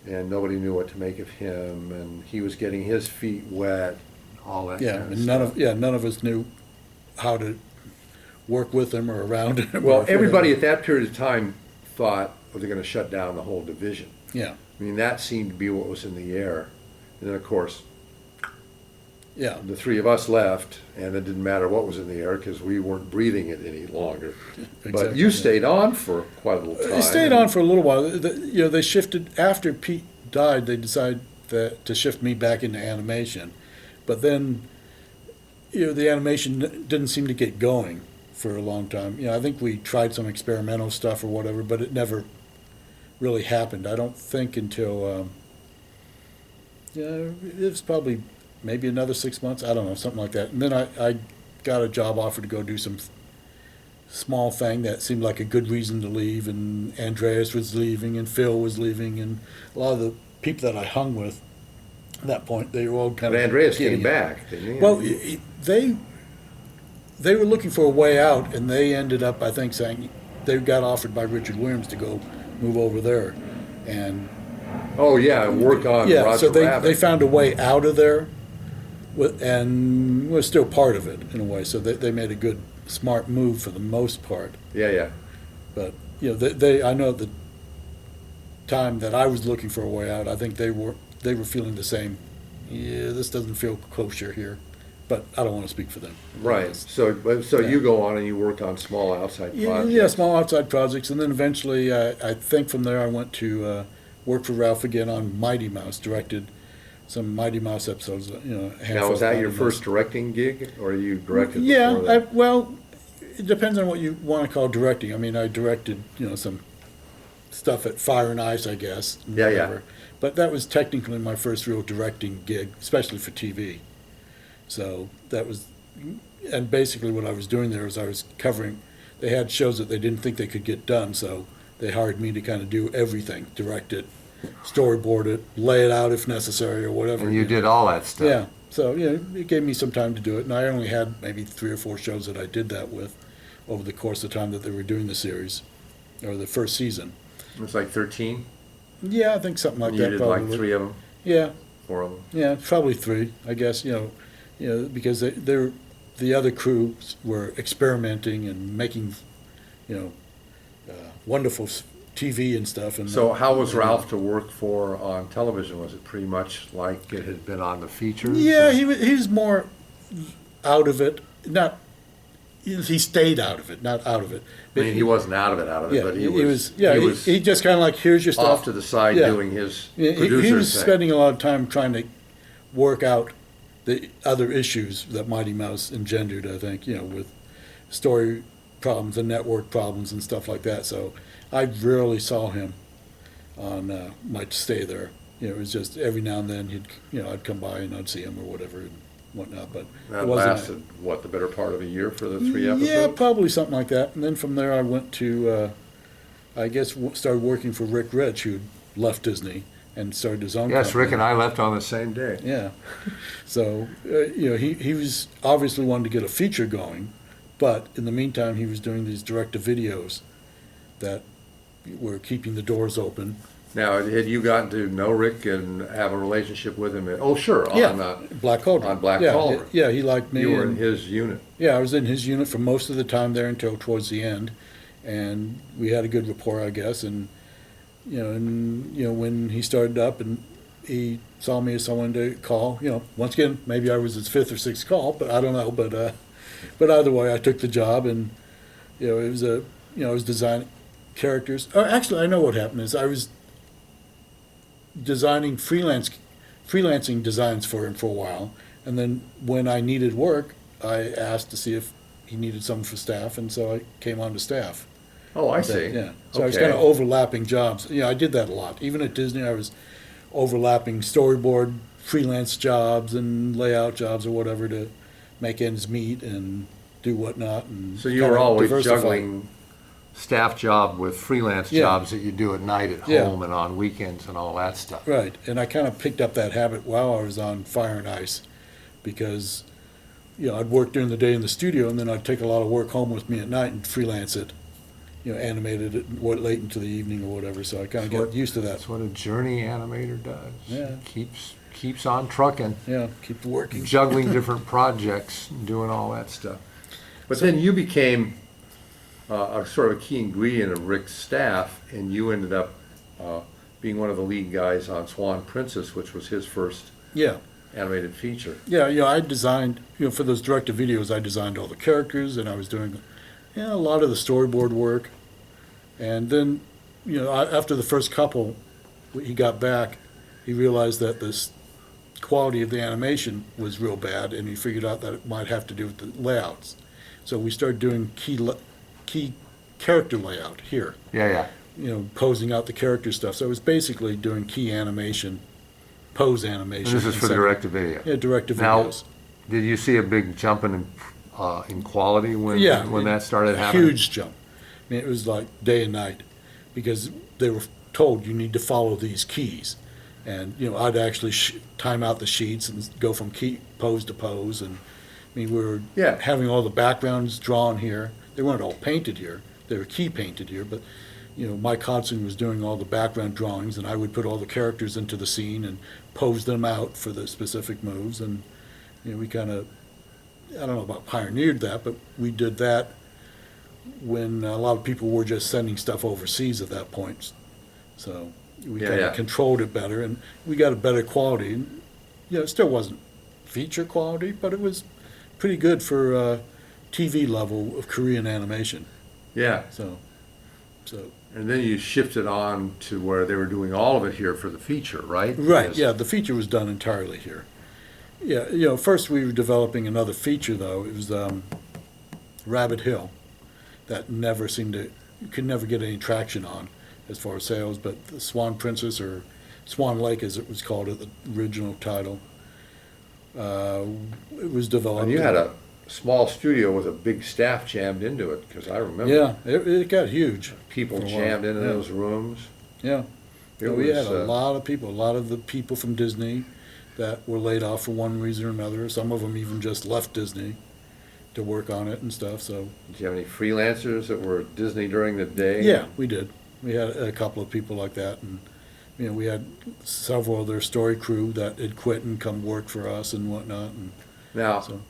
and nobody knew what to make of him, and he was getting his feet wet, all that. yeah, kind of and stuff. none of us knew how to work with him or around him. Well, or everybody whatever. at that period of time thought, well, they're going to shut down the whole division. Yeah, I mean, that seemed to be what was in the air. And then, of course, yeah, the three of us left, and it didn't matter what was in the air because we weren't breathing it any longer. But Exactly, you yeah. stayed on for quite a little time. They stayed on for a little while. You know, they shifted after Pete died. They decided to shift me back into animation, but then, you know, the animation didn't seem to get going for a long time. You know, I think we tried some experimental stuff or whatever, but it never really happened. I don't think until yeah, it was probably maybe another 6 months. I don't know, something like that. And then I got a job offer to go do some small thing that seemed like a good reason to leave, and Andreas was leaving and Phil was leaving, and a lot of the people that I hung with at that point, they were all kind But of Andreas getting came it. back, didn't he? Well, they were looking for a way out, and they ended up, I think, saying they got offered by Richard Williams to go move over there, and oh, yeah, work on yeah, Roger so they Rabbit. found a way out of there, and we're still part of it in a way. So they made a good, smart move for the most part. Yeah, yeah. But you know, they I know at the time that I was looking for a way out, I think they were feeling the same. Yeah, this doesn't feel kosher here, but I don't want to speak for them. Right. So Yeah. you go on and you work on small outside projects. Yeah, small outside projects, and then eventually, I think from there I went to work for Ralph again on Mighty Mouse. Directed some Mighty Mouse episodes. You know, a handful Now, was of that Mighty your Mouse. first directing gig, or you directed Yeah, before that? well, it depends on what you want to call directing. I mean, I directed, you know, some stuff at Fire and Ice, I guess. and Yeah, yeah. whatever. But that was technically my first real directing gig, especially for TV. So that was, and basically what I was doing there is I was covering, they had shows that they didn't think they could get done, so they hired me to kind of do everything, direct it, storyboard it, lay it out if necessary or whatever. And you did all that stuff. Yeah, so, it gave me some time to do it, and I only had maybe 3 or 4 shows that I did that with over the course of the time that they were doing the series, or the first season. It was like 13? Yeah, I think something like You that, did probably. like 3 of them? Yeah, 4 of them? yeah, probably 3, I guess, because the other crews were experimenting and making, wonderful TV and stuff. And So how was Ralph to work for on television? Was it pretty much like it had been on the features? Yeah, he was more out of it. Not he stayed out of it, not out of it. I mean, he wasn't out of it, Yeah, but he was. Yeah, he just kind of like, here's your stuff. off to the side Yeah. doing his He producer was thing. spending a lot of time trying to work out the other issues that Mighty Mouse engendered, I think, with story problems and network problems and stuff like that. So I rarely saw him on my stay there. It was just every now and then I'd come by and I'd see him or whatever and whatnot. But That it wasn't lasted, what, the better part of a year for the 3 episodes? Yeah, probably something like that. And then from there I went to, started working for Rick Rich, who'd left Disney and started his own Yes, company. Rick and I left on the same day. Yeah. So, he was obviously wanting to get a feature going, but in the meantime, he was doing these direct-to-videos that were keeping the doors open. Now, had you gotten to know Rick and have a relationship with him? Oh, sure. Black Cauldron. On Black yeah, Cauldron. Yeah, he liked me. You were in and- his unit. Yeah, I was in his unit for most of the time there until towards the end, and we had a good rapport, I guess. And when he started up and he saw me as someone to call, once again, maybe I was his 5th or 6th call, but I don't know. But either way, I took the job, and it was I was designing characters. Actually, I know what happened is I was designing freelancing designs for him for a while, and then when I needed work, I asked to see if he needed someone for staff, and so I came on to staff. Oh, I see. Yeah, so I was kind of overlapping jobs. I did that a lot. Even at Disney, I was overlapping storyboard, freelance jobs, and layout jobs or whatever to make ends meet and do whatnot. And So you kinda were always diversify. juggling staff job with freelance Yeah. jobs that you do at night at Yeah. home and on weekends and all that stuff. Right, and I kind of picked up that habit while I was on Fire and Ice, because I'd work during the day in the studio, and then I'd take a lot of work home with me at night and freelance it, animated it late into the evening or whatever. So I kind of got used to that. That's what a journey animator does. Yeah. Keeps on trucking, Yeah, keep working. juggling different projects, and doing all that stuff. But then you became a sort of a key ingredient of Rick's staff, and you ended up being one of the lead guys on Swan Princess, which was his first Yeah, animated feature. yeah, I designed, for those director videos, I designed all the characters, and I was doing, a lot of the storyboard work. And then, after the first couple, he got back, he realized that this quality of the animation was real bad, and he figured out that it might have to do with the layouts. So we started doing key character layout here, Yeah. posing out the character stuff. So it was basically doing key animation, pose animation. And this is for and direct-to-video. Yeah, direct-to-videos. Now, did you see a big jump in quality when that started happening? Huge jump. I mean, it was like day and night, because they were told you need to follow these keys. And, I'd actually time out the sheets and go from key pose to pose. And I mean, we were having all the backgrounds drawn here. They weren't all painted here. They were key painted here, but Mike Hodson was doing all the background drawings, and I would put all the characters into the scene and pose them out for the specific moves. And we kind of, I don't know about pioneered that, but we did that when a lot of people were just sending stuff overseas at that point. So we kind of controlled it better, and we got a better quality. And, it still wasn't feature quality, but it was pretty good for TV level of Korean animation. Yeah. So. And then you shifted on to where they were doing all of it here for the feature, right? Right, Because- yeah, the feature was done entirely here. Yeah, first we were developing another feature, though. It was Rabbit Hill, that never seemed to, you could never get any traction on as far as sales, but the Swan Princess, or Swan Lake as it was called at the original title, it was developed. And you had a small studio with a big staff jammed into it, because I remember Yeah, it got huge. people for a while. jammed into Yeah. those rooms. Yeah. It We was, had a lot of people, a lot of the people from Disney that were laid off for one reason or another. Some of them even just left Disney to work on it and stuff, so. Did you have any freelancers that were at Disney during the day? Yeah, we did. We had a couple of people like that, and, we had several of their story crew that had quit and come work for us and whatnot, and Now, so.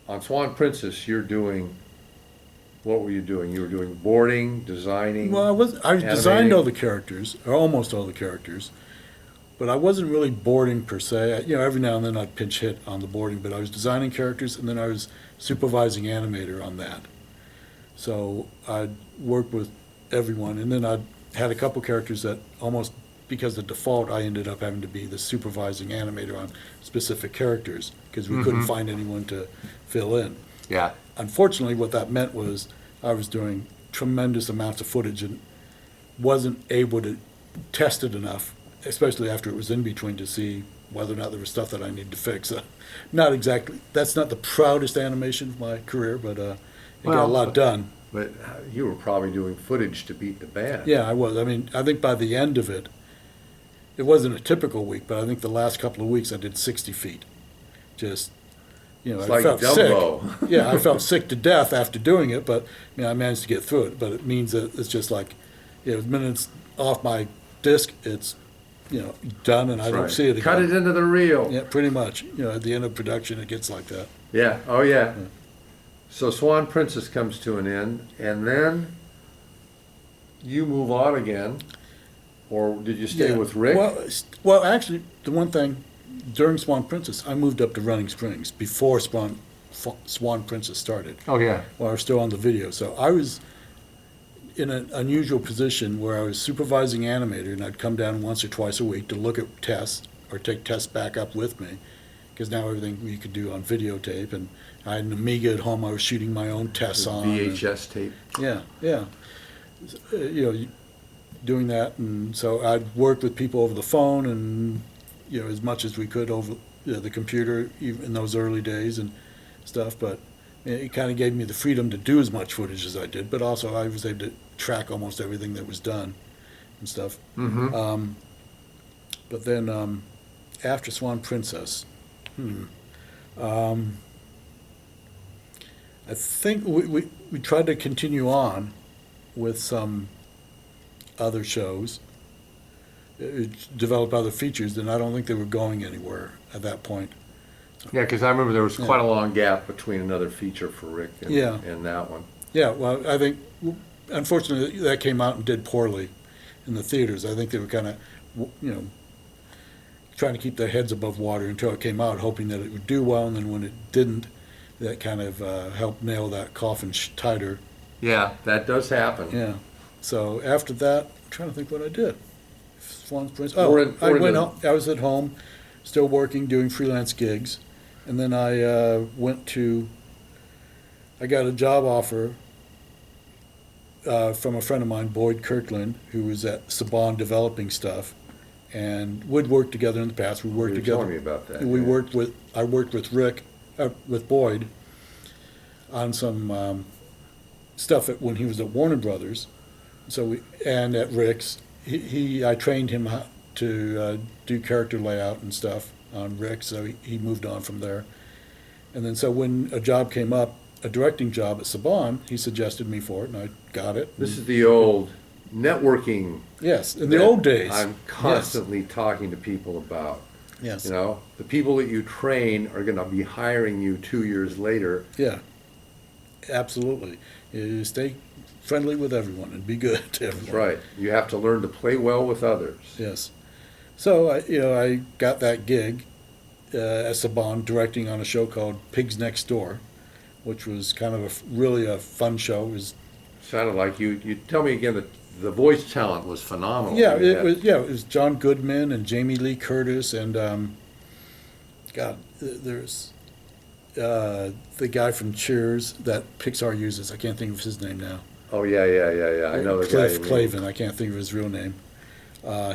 on Swan Princess, what were you doing? You were doing boarding, designing? Well, I designed animating? all the characters, or almost all the characters, but I wasn't really boarding per se. Every now and then I'd pinch hit on the boarding, but I was designing characters, and then I was supervising animator on that. So I'd work with everyone, and then I'd had a couple characters that almost, because of default, I ended up having to be the supervising animator on specific characters, because we couldn't find anyone to fill in. Yeah. Unfortunately, what that meant was I was doing tremendous amounts of footage and wasn't able to test it enough, especially after it was in between, to see whether or not there was stuff that I needed to fix. That's not the proudest animation of my career, but it got a lot done. But you were probably doing footage to beat the band. Yeah, I was. I think by the end of it, it wasn't a typical week, but I think the last couple of weeks I did 60 feet. Just, It's I like felt Dumbo. sick. Yeah, I felt sick to death after doing it, but I managed to get through it. But it means that it's just like, minutes off my disc, it's, done, and I don't Right. see it again. Cut it into the reel. Yeah, pretty much. At the end of production, it gets like that. Yeah. Oh, yeah. So Swan Princess comes to an end, and then you move on again, or did you stay Yeah. with Rick? Well, actually, the one thing, during Swan Princess, I moved up to Running Springs before Swan Princess started, Oh, yeah. while I was still on the video. So I was in an unusual position where I was supervising animator, and I'd come down once or twice a week to look at tests or take tests back up with me, because now everything we could do on videotape, and I had an Amiga at home I was shooting my own tests on. VHS tape. Yeah. Doing that, and so I'd work with people over the phone and, as much as we could over the computer, even in those early days and stuff, but it kind of gave me the freedom to do as much footage as I did, but also I was able to track almost everything that was done and stuff. Mm-hmm. But then after Swan Princess, I think we tried to continue on with some other shows, develop other features, and I don't think they were going anywhere at that point. Yeah, because I remember there was quite a long gap between another feature for Rick and that one. Yeah, well, I think, unfortunately, that came out and did poorly in the theaters. I think they were kind of, trying to keep their heads above water until it came out, hoping that it would do well, and then when it didn't, that kind of helped nail that coffin tighter. Yeah, that does happen. Yeah. So after that, I'm trying to think what I did. Swan's Prince. Or in- I or in went the- home. I was at home, still working, doing freelance gigs, and then I I got a job offer from a friend of mine, Boyd Kirkland, who was at Saban developing stuff, and would work together in the past. We worked You were together. telling me about that. We yeah. I worked with Rick, with Boyd, on some stuff when he was at Warner Brothers. And at Rick's, I trained him how to do character layout and stuff on Rick, so he moved on from there. And then so when a job came up, a directing job at Saban, he suggested me for it, and I got it. This is the old networking. Yes, in the that old days. I'm constantly talking to people about. Yes. The people that you train are going to be hiring you 2 years later. Yeah, absolutely. You stay friendly with everyone and be good to everyone. That's right. You have to learn to play well with others. Yes. So I got that gig as Saban directing on a show called Pigs Next Door, which was kind of really a fun show. It was, Sounded like you tell me again that the voice talent was phenomenal. yeah, You it had- was. Yeah, it was John Goodman and Jamie Lee Curtis and there's the guy from Cheers that Pixar uses. I can't think of his name now. Oh yeah. I know the Cliff guy. Clavin. I can't think of his real name.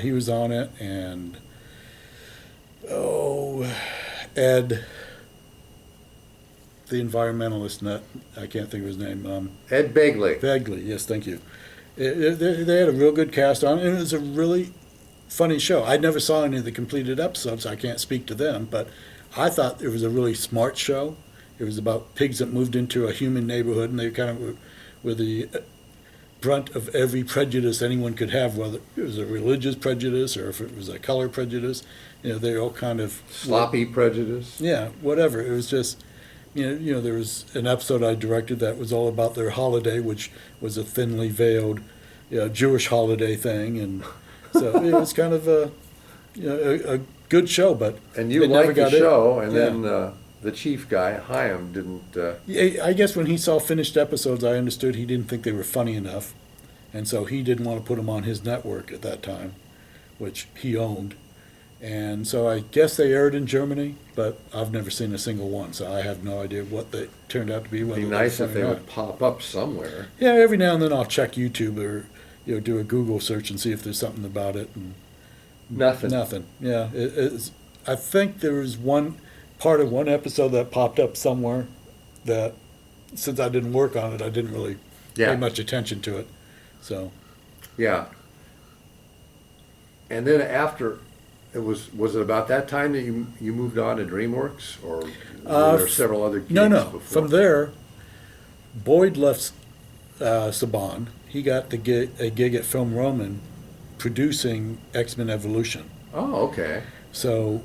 He was on it, and the environmentalist, I can't think of his name. Ed Begley. Begley, yes, thank you. They had a real good cast on, and it was a really funny show. I never saw any of the completed episodes, so I can't speak to them, but I thought it was a really smart show. It was about pigs that moved into a human neighborhood, and they kind of were the brunt of every prejudice anyone could have, whether it was a religious prejudice or if it was a color prejudice. They all kind of Sloppy prejudice. yeah, whatever. It was just, there was an episode I directed that was all about their holiday, which was a thinly veiled, Jewish holiday thing, and so it was kind of a good show, but And you it never liked the got in. show, and Yeah. then the chief guy, Chaim, didn't. Yeah, I guess when he saw finished episodes, I understood he didn't think they were funny enough, and so he didn't want to put them on his network at that time, which he owned. And so I guess they aired in Germany, but I've never seen a single one, so I have no idea what they turned out to be. It'd Whether be they were nice if funny they or would pop up somewhere. Yeah, every now and then I'll check YouTube or do a Google search and see if there's something about it. And Nothing. nothing. Yeah, I think there was one part of one episode that popped up somewhere that, since I didn't work on it, I didn't really Yeah. pay much attention to it. So Yeah. And then after, was it about that time that you moved on to DreamWorks, or were there several other gigs no. before? From there, Boyd left Saban. He got a gig at Film Roman producing X-Men Evolution. Oh, okay. So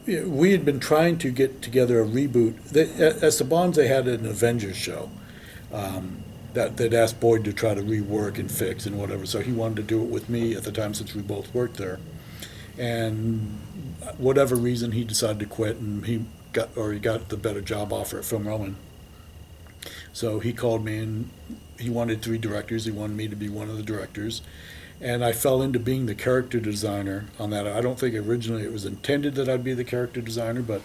we had been trying to get together a reboot. At Saban's, they had an Avengers show that they'd asked Boyd to try to rework and fix and whatever. So he wanted to do it with me at the time, since we both worked there. And whatever reason, he decided to quit, and he got the better job offer at Film Roman. So he called me, and he wanted 3 directors. He wanted me to be one of the directors. And I fell into being the character designer on that. I don't think originally it was intended that I'd be the character designer, but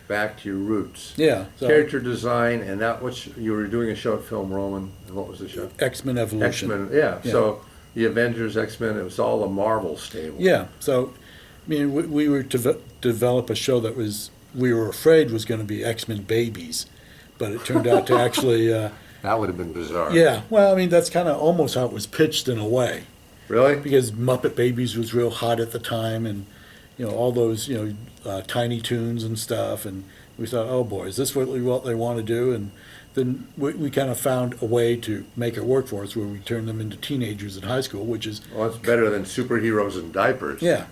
Back to your roots. yeah. So Character design, and you were doing a show at Film Roman, and what was the show? X-Men Evolution. X-Men, yeah. Yeah. So the Avengers, X-Men, it was all a Marvel stable. Yeah. So, I mean, we were to develop a show that we were afraid was going to be X-Men babies, but it turned out to actually, That would have been bizarre. yeah. Well, I mean, that's kind of almost how it was pitched in a way. Really? Because Muppet Babies was real hot at the time, and all those Tiny Toons and stuff, and we thought, oh boy, is this really what they want to do? And then we kind of found a way to make it work for us, where we turned them into teenagers in high school, which is Well, it's better than superheroes in diapers. yeah.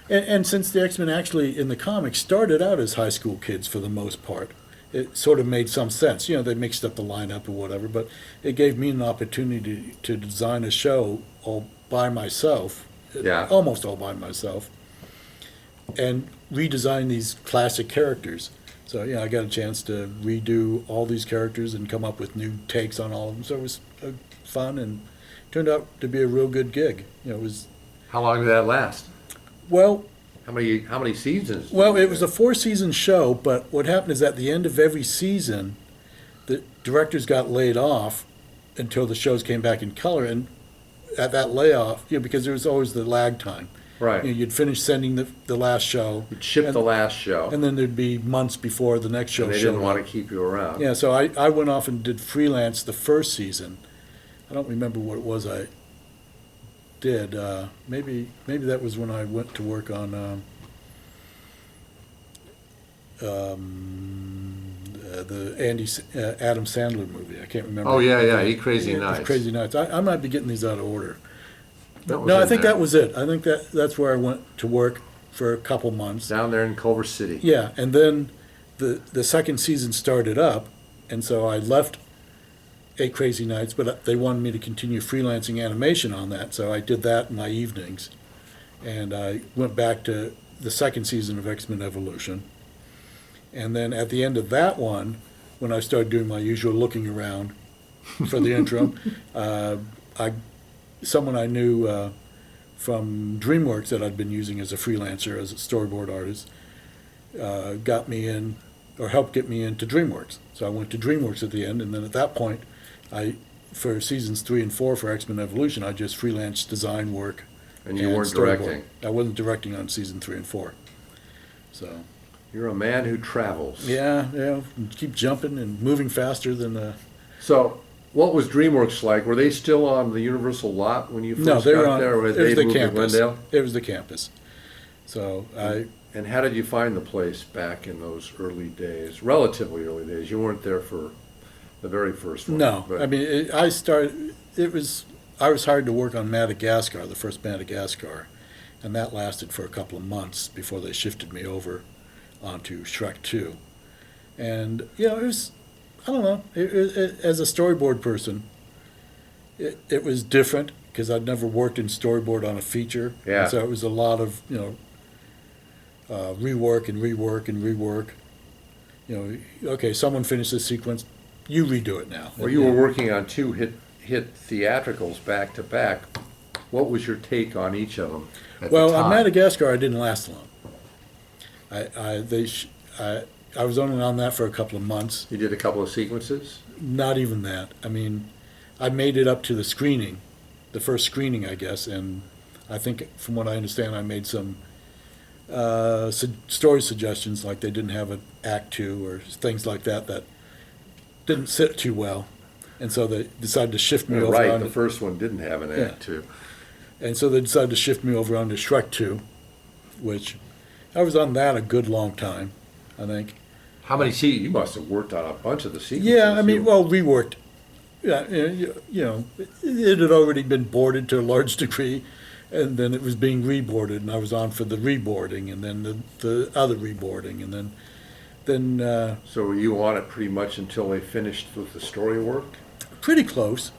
And since the X-Men actually in the comics started out as high school kids for the most part, it sort of made some sense. They mixed up the lineup or whatever, but it gave me an opportunity to design a show all by myself, Yeah. almost all by myself, and redesign these classic characters. So I got a chance to redo all these characters and come up with new takes on all of them. So it was fun, and turned out to be a real good gig. It was How long did that last? well. How many seasons? Well, it was a 4-season show, but what happened is at the end of every season, the directors got laid off until the shows came back in color. And at that layoff, because there was always the lag time. Right. You'd finish sending the last show. You'd ship and, the last show. And then there'd be months before the next show And they showed didn't want up. to keep you around. Yeah, so I went off and did freelance the first season. I don't remember what it was I did. Maybe that was when I went to work on the Adam Sandler movie. I can't remember. Oh, yeah, Eat Crazy Yeah, Nights. Crazy Nights. I might be getting these out of order. That was No, I in think there. that was it. I think that's where I went to work for a couple months. Down there in Culver City. Yeah, and then the second season started up, and so I left Eight Crazy Nights, but they wanted me to continue freelancing animation on that, so I did that in my evenings. And I went back to the second season of X-Men Evolution. And then at the end of that one, when I started doing my usual looking around for the interim, someone I knew from DreamWorks that I'd been using as a freelancer, as a storyboard artist, got me in, or helped get me into DreamWorks. So I went to DreamWorks at the end, and then at that point, for seasons 3 and 4 for X-Men Evolution, I just freelanced design work. And you weren't storyboard. directing. I wasn't directing on season 3 and 4. So You're a man who travels. Yeah, yeah, keep jumping and moving faster than. So, what was DreamWorks like? Were they still on the Universal lot when you first No, they were got on. there, or had It was they the moved to campus. Glendale? It was the campus. So And how did you find the place back in those early days, relatively early days? You weren't there for the very first one. no, but- I mean, I started. I was hired to work on Madagascar, the first Madagascar, and that lasted for a couple of months before they shifted me over onto Shrek 2. And you know, it was, I don't know, as a storyboard person, it was different because I'd never worked in storyboard on a feature. Yeah. And so it was a lot of, rework and rework and rework. You know, okay, someone finished this sequence, you redo it now. Well, you were working on two hit theatricals back to back. What was your take on each of them at Well, the time? on Madagascar, I didn't last long. I was only on that for a couple of months. You did a couple of sequences? Not even that. I mean, I made it up to the screening, the first screening, I guess, and I think, from what I understand, I made some story suggestions, like they didn't have an act two or things like that that didn't sit too well, and so they decided to shift me over. Right, onto, the first one didn't have an Yeah. act two. and so they decided to shift me over onto Shrek 2, which I was on that a good long time, I think. How many you must have worked on a bunch of the sequences. Yeah, I mean, You- well, reworked. Yeah, it had already been boarded to a large degree, and then it was being reboarded, and I was on for the reboarding, and then the other reboarding, and then So were you on it pretty much until they finished with the story work? pretty close.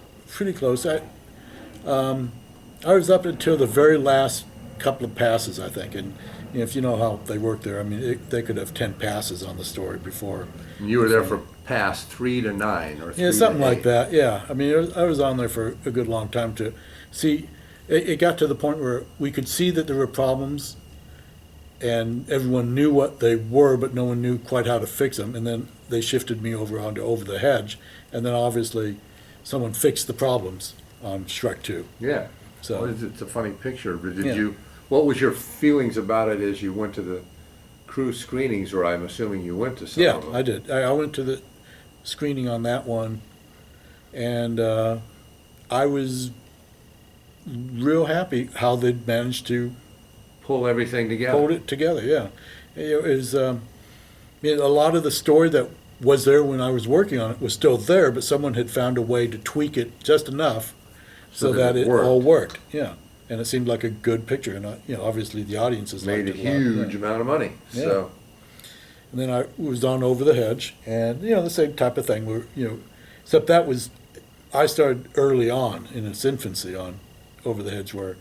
I was up until the very last couple of passes, I think, and if you know how they work there, I mean, they could have 10 passes on the story before. And you were there for past 3 to 9 or 3 Yeah, to something like 8. that. Yeah, I mean, I was on there for a good long time to see. It got to the point where we could see that there were problems, and everyone knew what they were, but no one knew quite how to fix them. And then they shifted me over onto Over the Hedge, and then obviously someone fixed the problems on Shrek 2. Yeah. So Well, it's a funny picture, but did Yeah. you, what was your feelings about it as you went to the crew screenings, or I'm assuming you went to some yeah, of them? I did. I went to the screening on that one, and I was real happy how they'd managed to Pull everything together. hold it together. Yeah, it was. A lot of the story that was there when I was working on it was still there, but someone had found a way to tweak it just enough so that it all worked. Yeah, and it seemed like a good picture, and obviously the audiences Made a liked it lot, huge yeah. amount of money. Yeah. So And then I was on Over the Hedge, and the same type of thing. Where except that was, I started early on in its infancy on Over the Hedge, where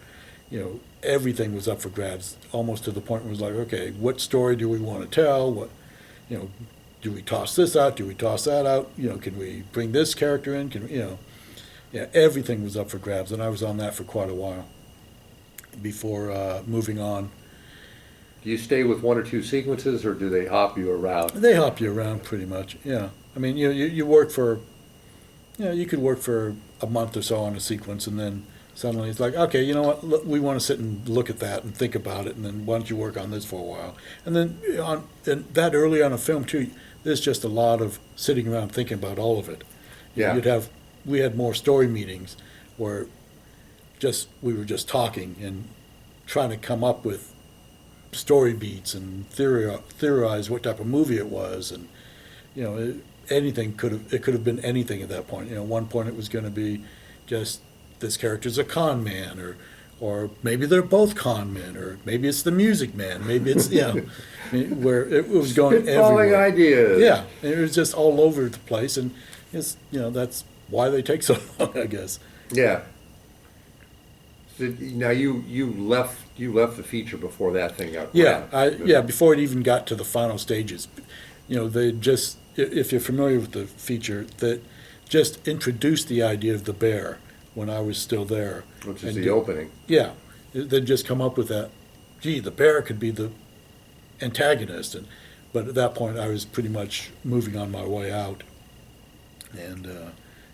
everything was up for grabs, almost to the point where it was like, okay, what story do we want to tell? What do we toss this out? Do we toss that out? Can we bring this character in? Yeah, everything was up for grabs, and I was on that for quite a while before moving on. do you stay with 1 or 2 sequences, or do they hop you around? They hop you around pretty much. Yeah, I mean, you work for, you could work for a month or so on a sequence, and then suddenly it's like, okay, you know what? Look, we want to sit and look at that and think about it, and then why don't you work on this for a while? And then and that early on a film too, there's just a lot of sitting around thinking about all of it. Yeah. We had more story meetings where we were just talking and trying to come up with story beats and theorize what type of movie it was, and anything could have been anything at that point. One point it was going to be just this character's a con man, or maybe they're both con men, or maybe it's the music man, maybe it's where it was going Spitballing everywhere. ideas. Yeah, it was just all over the place, and that's why they take so long, I guess. Yeah. So now you left the feature before that thing got Yeah, before it even got to the final stages. They just, if you're familiar with the feature, that just introduced the idea of the bear when I was still there. Which is And the opening. Yeah, they'd just come up with that, gee, the bear could be the antagonist. But at that point, I was pretty much moving on my way out and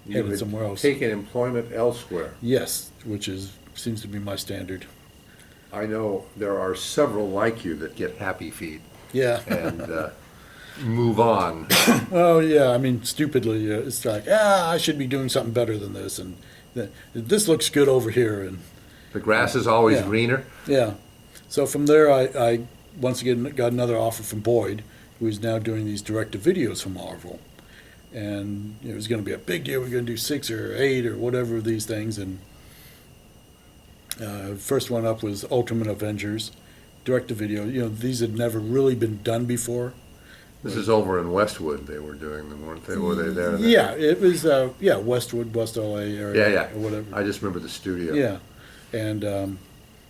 You headed had somewhere else. taken employment elsewhere. Yes, which seems to be my standard. I know there are several like you that get happy feet. Yeah. and move on. Well, yeah, I mean, stupidly, it's like, I should be doing something better than this, and this looks good over here, and The grass is always Yeah. greener. yeah. So from there, I once again got another offer from Boyd, who is now doing these direct-to-videos for Marvel, and it was going to be a big deal. We're going to do 6 or 8 or whatever of these things, and first one up was Ultimate Avengers, direct-to-video. These had never really been done before. This is over in Westwood. They were doing them, weren't they? Were they there? Yeah, it was Westwood, West LA area, Yeah. or whatever. I just remember the studio. Yeah, and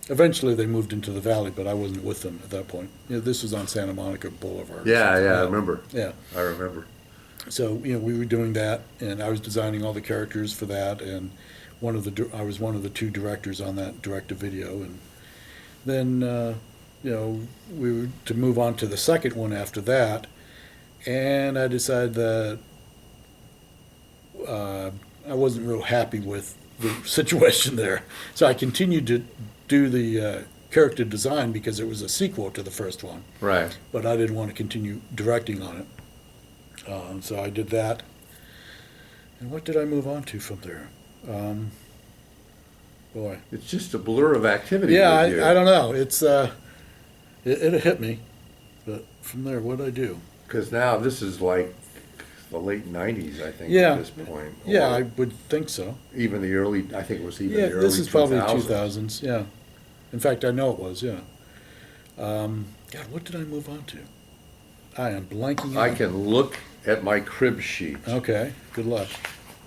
eventually they moved into the valley, but I wasn't with them at that point. This was on Santa Monica Boulevard. Yeah, I remember. Yeah, I remember. so we were doing that, and I was designing all the characters for that, and I was one of the 2 directors on that direct-to-video, and then we were to move on to the second one after that, and I decided that I wasn't real happy with the situation there. So I continued to do the character design because it was a sequel to the first one, Right. but I didn't want to continue directing on it. So I did that. And what did I move on to from there? Boy. It's just a blur of activity. Yeah, with you. I don't know. It hit me. But from there, what did I do? Because now this is like the late '90s, I think. Yeah. At this point. Yeah, Or I would think so. even the early. I think it was even Yeah, the early this is probably 2000s. 2000s, yeah. In fact, I know it was, yeah. God, what did I move on to? I am blanking I out. can look at my crib sheet. Okay, good luck.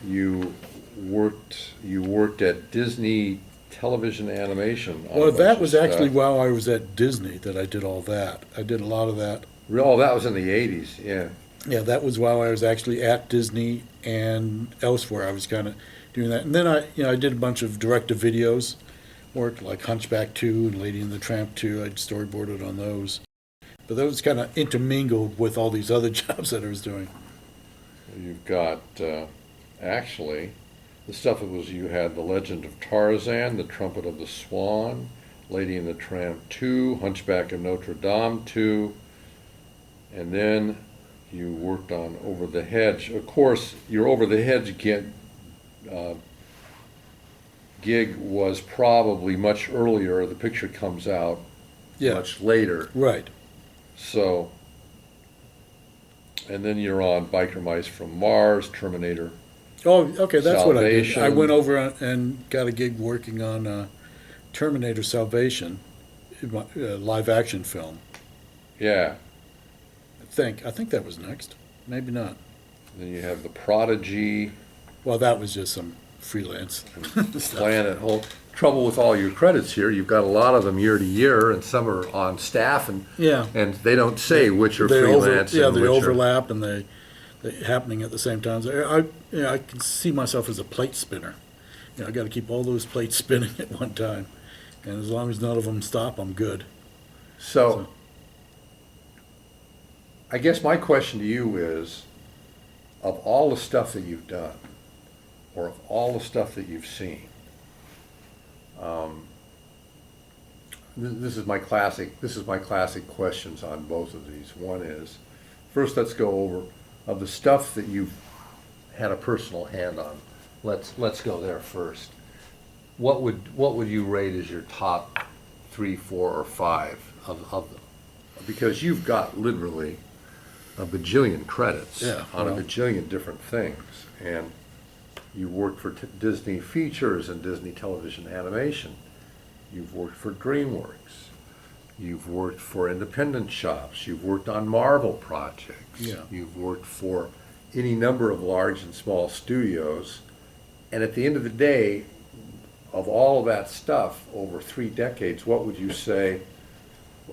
You worked at Disney Television Animation. on a Well, bunch that of was actually stuff. while I was at Disney that I did all that. I did a lot of that. Oh, that was in the '80s. Yeah. Yeah, that was while I was actually at Disney and elsewhere. I was kind of doing that. And then I did a bunch of direct-to-videos work, like Hunchback 2 and Lady and the Tramp 2. I storyboarded on those. But those kind of intermingled with all these other jobs that I was doing. You've got actually the stuff that was you had The Legend of Tarzan, The Trumpet of the Swan, Lady and the Tramp 2, Hunchback of Notre Dame 2, and then you worked on Over the Hedge. Of course, your Over the Hedge gig was probably much earlier. The picture comes out Yeah, much later. right. So, and then you're on Biker Mice from Mars, Terminator. Oh, okay, that's what I did. I Salvation. went over and got a gig working on Terminator Salvation, live action film. Yeah. I think that was next. Maybe not. Then you have The Prodigy, Well, that was just some freelance stuff. Planet Home. Trouble with all your credits here, you've got a lot of them year to year, and some are on staff, and Yeah. they don't say which are They freelance yeah, and they which overlap and they happening at the same time. So I can see myself as a plate spinner. I got to keep all those plates spinning at one time, and as long as none of them stop, I'm good. So, I guess my question to you is, of all the stuff that you've done, or of all the stuff that you've seen, this is my classic questions on both of these. One is, first let's go over, of the stuff that you've had a personal hand on, let's go there first. What would you rate as your top 3, 4, or 5 of them? Because you've got literally a bajillion credits on a bajillion different things, and you worked for Disney Features and Disney Television Animation. You've worked for DreamWorks. You've worked for independent shops. You've worked on Marvel projects. Yeah. You've worked for any number of large and small studios. And at the end of the day, of all of that stuff over 3 decades, what would you say,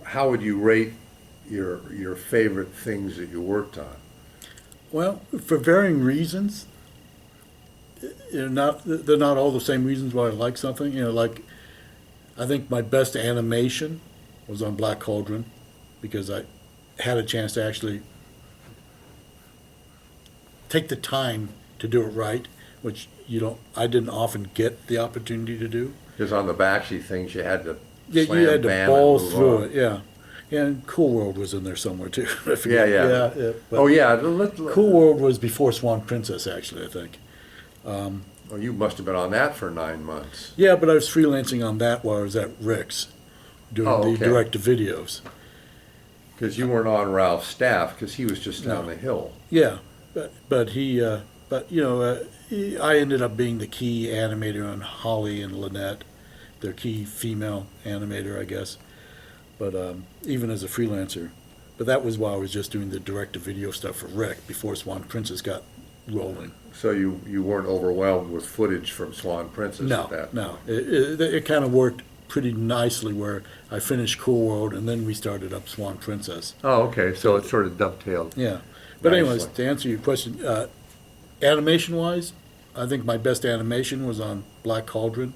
how would you rate your favorite things that you worked on? Well, for varying reasons, they're not all the same reasons why I like something. Like I think my best animation was on Black Cauldron because I had a chance to actually take the time to do it right, which I didn't often get the opportunity to do. Because on the backsheet things, you had to Yeah, slam you had to bam ball and move through on. it, yeah. And Cool World was in there somewhere too. I Yeah, forget. yeah. But Oh, yeah. Cool World was before Swan Princess, actually, I think. Oh, you must have been on that for 9 months. Yeah, but I was freelancing on that while I was at Rick's doing Oh, the okay. direct-to-videos. Because you weren't on Ralph's staff, because he was just down the hill. Yeah, but I ended up being the key animator on Holly and Lynette, their key female animator, I guess. But even as a freelancer, but that was while I was just doing the direct-to-video stuff for Rick before Swan Princess got rolling. So you weren't overwhelmed with footage from Swan Princess at that No, point? it kind of worked pretty nicely where I finished Cool World and then we started up Swan Princess. Oh, okay, so it sort of dovetailed. Yeah, but anyways, Nicely. to answer your question, animation-wise, I think my best animation was on Black Cauldron,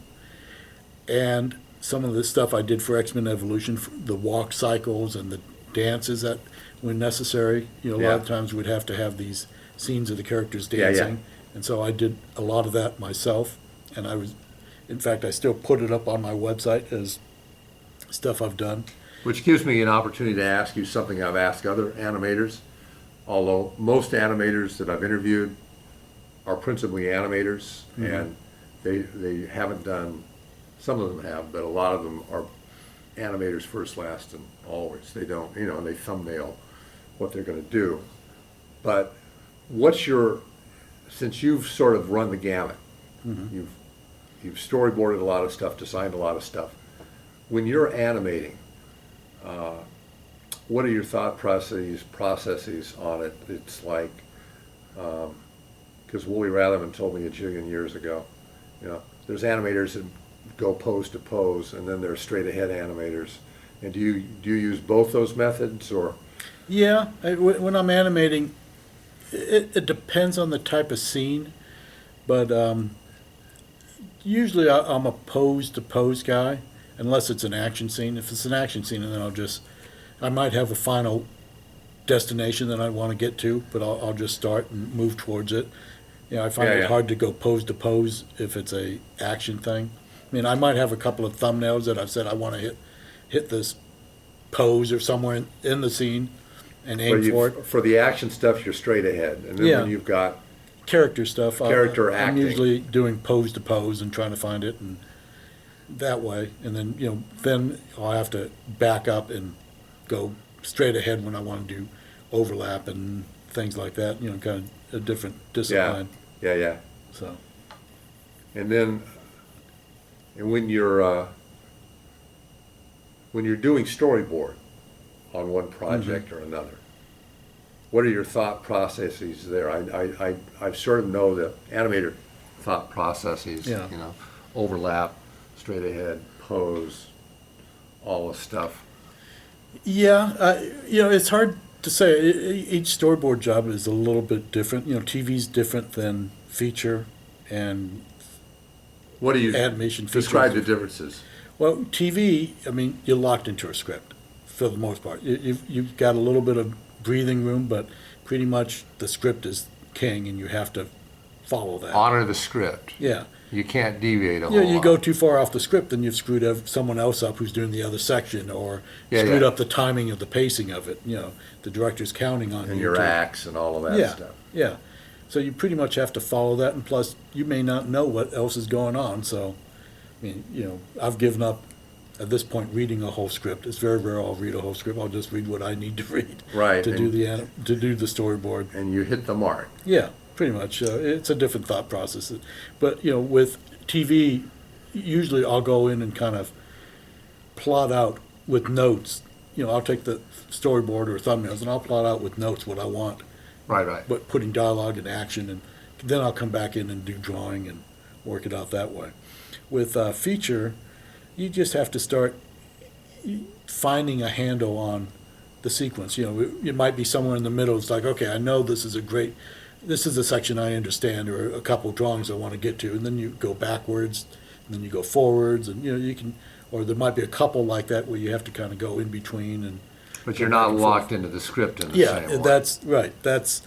and some of the stuff I did for X-Men Evolution, the walk cycles and the dances that when necessary. A lot of times we'd have to have these scenes of the characters Yeah, dancing, yeah. and so I did a lot of that myself. And in fact, I still put it up on my website as stuff I've done. Which gives me an opportunity to ask you something I've asked other animators. Although most animators that I've interviewed are principally animators, and they haven't done, some of them have, but a lot of them are animators first, last, and always. They don't, and they thumbnail what they're going to do. But since you've sort of run the gamut, you've storyboarded a lot of stuff, designed a lot of stuff. When you're animating, what are your thought processes on it? It's like, because Wooly Ratherman told me a jillion years ago, there's animators that go pose to pose, and then there's straight ahead animators. And do you use both those methods, or? Yeah, when I'm animating, it depends on the type of scene, but usually I'm a pose to pose guy, unless it's an action scene. If it's an action scene, and then I might have a final destination that I want to get to, but I'll just start and move towards it. I find it hard to go pose to pose if it's a action thing. I mean, I might have a couple of thumbnails that I've said I want to hit this pose or somewhere in the scene and aim for it. For the action stuff, you're straight ahead, and then when you've got character stuff, character I'm acting, usually doing pose to pose and trying to find it, and that way. And then then I'll have to back up and go straight ahead when I want to do overlap and things like that. Kind of a different discipline. Yeah. So. And then, when you're doing storyboard on one project or another, what are your thought processes there? I sort of know the animator thought processes. Overlap, straight ahead, pose, all the stuff. Yeah, it's hard to say. Each storyboard job is a little bit different. TV's different than feature, and What do you animation describe features. the differences? Well, TV, I mean, you're locked into a script for the most part. You've got a little bit of breathing room, but pretty much the script is king, and you have to follow that. Honor the script. Yeah. You can't deviate a whole lot. You go too far off the script, then you've screwed someone else up who's doing the other section, or screwed up the timing of the pacing of it. The director's counting on you. And your acts and all of that stuff. Yeah. So you pretty much have to follow that, and plus you may not know what else is going on. So, I mean, I've given up at this point reading a whole script. It's very rare I'll read a whole script. I'll just read what I need to read to do the storyboard. And you hit the mark. Yeah, pretty much. It's a different thought process. But with TV, usually I'll go in and kind of plot out with notes. I'll take the storyboard or thumbnails and I'll plot out with notes what I want. Right. But putting dialogue and action, and then I'll come back in and do drawing and work it out that way. With feature, you just have to start finding a handle on the sequence. It might be somewhere in the middle. It's like, okay, I know this is a section I understand, or a couple drawings I want to get to, and then you go backwards, and then you go forwards, and you can, or there might be a couple like that where you have to kind of go in between. And but you're not locked into the script in the same way. Yeah, that's right. That's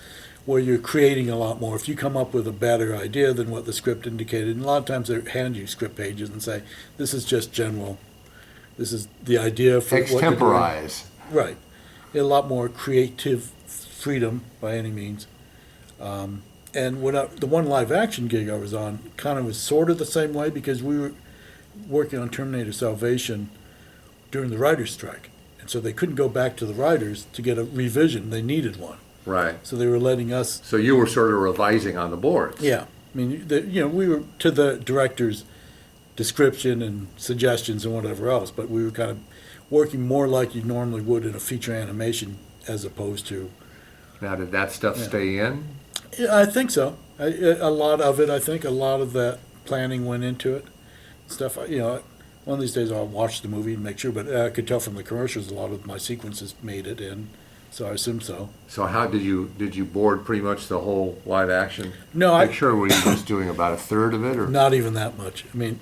where you're creating a lot more. If you come up with a better idea than what the script indicated, and a lot of times they hand you script pages and say, this is just general. This is the idea for what you're doing. Extemporize. Right. A lot more creative freedom by any means. And the one live action gig I was on kind of was sort of the same way because we were working on Terminator Salvation during the writer's strike. And so they couldn't go back to the writers to get a revision. They needed one. Right. So they were letting us. So you were sort of revising on the boards. Yeah. I mean, we were to the director's description and suggestions and whatever else, but we were kind of working more like you normally would in a feature animation as opposed to. Now, did that stuff stay in? Yeah, I think so. A lot of it, I think, a lot of that planning went into it. Stuff, one of these days I'll watch the movie and make sure, but I could tell from the commercials a lot of my sequences made it in, so I assume so. So how did you board pretty much the whole live action? No, Sure, were you just doing about a third of it, or? Not even that much. I mean,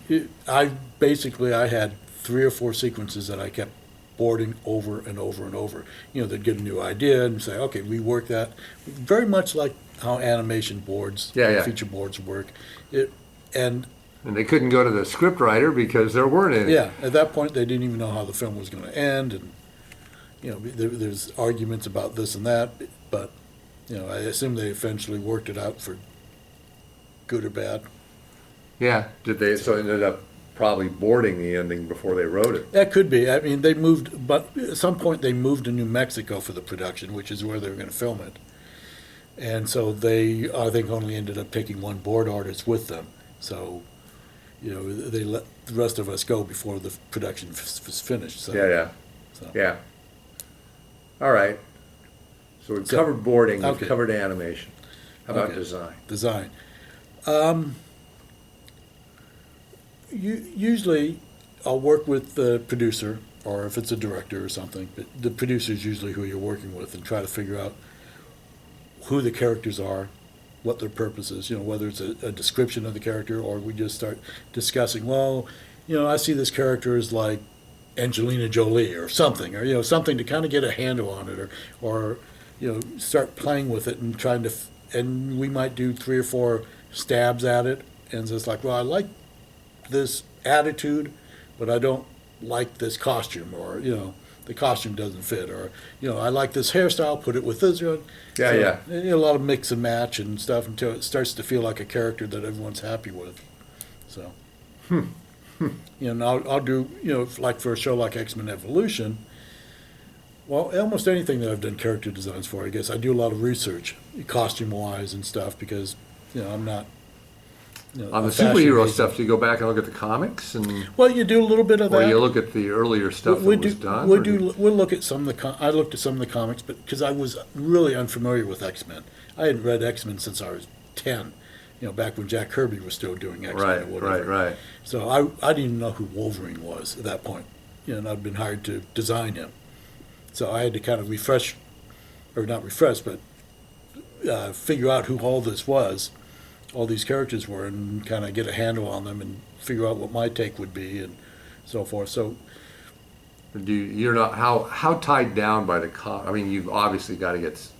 I had 3 or 4 sequences that I kept boarding over and over and over. They'd get a new idea and say, okay, rework that. Very much like how animation boards, feature boards work. And they couldn't go to the script writer because there weren't any. Yeah, at that point they didn't even know how the film was going to end, and there's arguments about this and that. But I assume they eventually worked it out for good or bad. Yeah. Did they? So ended up probably boarding the ending before they wrote it. That could be. I mean, they moved, but at some point they moved to New Mexico for the production, which is where they were going to film it. And so they, I think, only ended up taking one board artist with them. So, they let the rest of us go before the production was finished. So, Yeah. All right. So we've covered boarding, we've okay. covered animation. How about Okay. design? Design. Usually, I'll work with the producer, or if it's a director or something, but the producer is usually who you're working with, and try to figure out who the characters are, what their purpose is, whether it's a description of the character or we just start discussing, well, I see this character as like Angelina Jolie or something, or, something to kind of get a handle on it, or start playing with it and trying to, and we might do 3 or 4 stabs at it, and it's just like, well, I like this attitude, but I don't like this costume, or, the costume doesn't fit, or, I like this hairstyle, put it with this. A lot of mix and match and stuff until it starts to feel like a character that everyone's happy with. So, and I'll do, like for a show like X-Men Evolution, well, almost anything that I've done character designs for, I guess, I do a lot of research, costume-wise and stuff, because, I'm not, On the superhero stuff, do you go back and look at the comics, and well, you do a little bit of that. or you look at the earlier stuff that was done? We'll look at some of the. I looked at some of the comics, but because I was really unfamiliar with X-Men, I hadn't read X-Men since I was 10. Back when Jack Kirby was still doing X-Men or whatever. Right. So I didn't even know who Wolverine was at that point. And I'd been hired to design him, so I had to kind of refresh, or not refresh, but figure out who all this was. All these characters were, and kind of get a handle on them and figure out what my take would be and so forth. So, You're not how tied down by the I mean, you've obviously got to get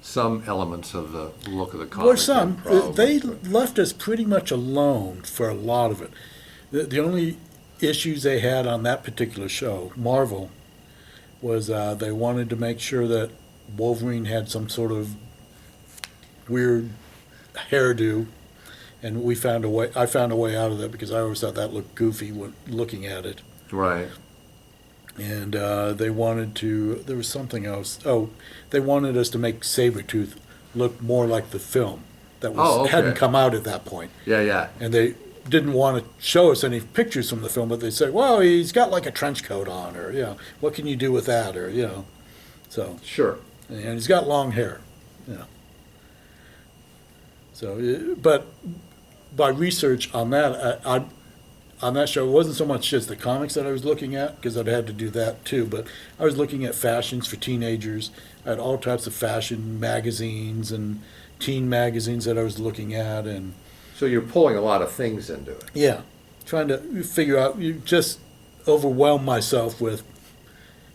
some elements of the look of the comic. well, some they left us pretty much alone for a lot of it. The only issues they had on that particular show, Marvel, was they wanted to make sure that Wolverine had some sort of weird hairdo, and I found a way out of that because I always thought that looked goofy when looking at it. Right. And they wanted to, there was something else. Oh, they wanted us to make Sabretooth look more like the film that hadn't come out at that point. Yeah. And they didn't want to show us any pictures from the film, but they said, well, he's got like a trench coat on, or, what can you do with that, or, so. Sure. And he's got long hair, So, but by research on that, on that show, it wasn't so much just the comics that I was looking at, because I'd had to do that too, but I was looking at fashions for teenagers. I had all types of fashion magazines and teen magazines that I was looking at, and So you're pulling a lot of things into it. yeah, trying to figure out, you just overwhelm myself with,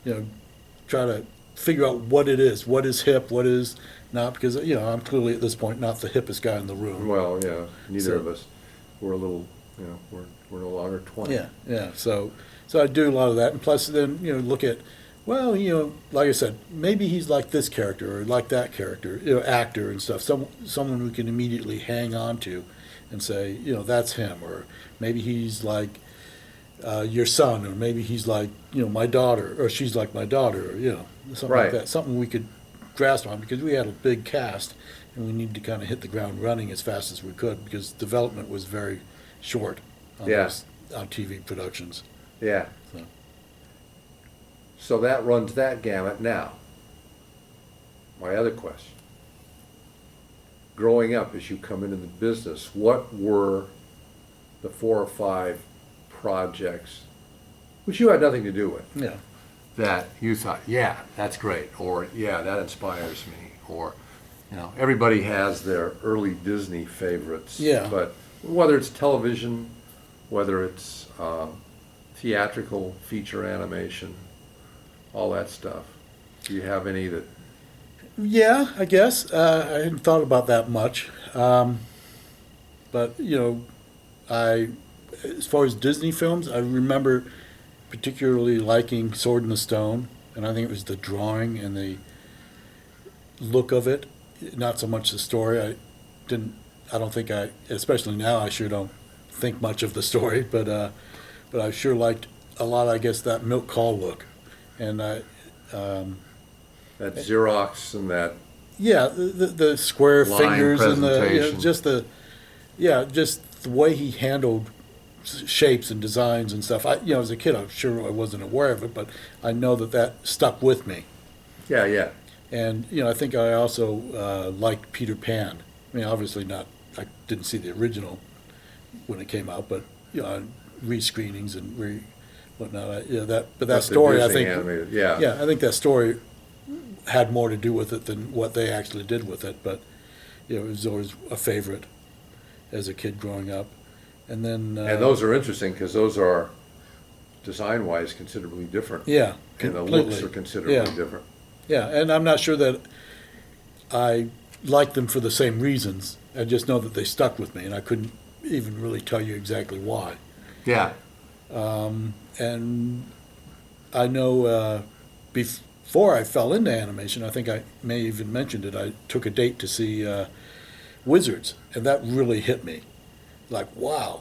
try to figure out what it is, what is hip, what is not, because, I'm clearly at this point not the hippest guy in the room. Well, yeah, neither So- of us. We're a little, we're no longer 20. Yeah. So I do a lot of that, and plus then look at Well, like I said, maybe he's like this character or like that character, actor and stuff. Someone we can immediately hang on to, and say, that's him. Or maybe he's like your son, or maybe he's like my daughter, or she's like my daughter, or something Right. like that. Something we could grasp on, because we had a big cast, and we needed to kind of hit the ground running as fast as we could, because development was very short on Yeah. on TV productions. Yeah. So. So that runs that gamut. Now, my other question. Growing up, as you come into the business, what were the 4 or 5 projects, which you had nothing to do with, Yeah. that you thought, yeah, that's great, or yeah, that inspires me, or, everybody has their early Disney favorites. Yeah. But whether it's television, whether it's theatrical, feature animation, all that stuff, do you have any that? Yeah, I guess. I hadn't thought about that much. But, as far as Disney films, I remember particularly liking Sword in the Stone, and I think it was the drawing and the look of it, not so much the story. I don't think especially now, I sure don't think much of the story, but I sure liked a lot, I guess, that milk call look. And That Xerox and that. yeah, the square Line fingers and presentation. just the way he handled shapes and designs and stuff. As a kid, I'm sure I wasn't aware of it, but I know that stuck with me. Yeah, yeah. And I think I also liked Peter Pan. I mean, obviously not. I didn't see the original when it came out, but on rescreenings and whatnot. But that story, I Disney think, animated, yeah. I think that story had more to do with it than what they actually did with it. But it was always a favorite as a kid growing up. And then And those are interesting because those are design-wise considerably different. yeah, And the completely. looks are considerably Yeah. different. Yeah, and I'm not sure that I like them for the same reasons. I just know that they stuck with me, and I couldn't even really tell you exactly why. Yeah. And I know before I fell into animation, I think I may even mentioned it, I took a date to see Wizards, and that really hit me. Like, wow,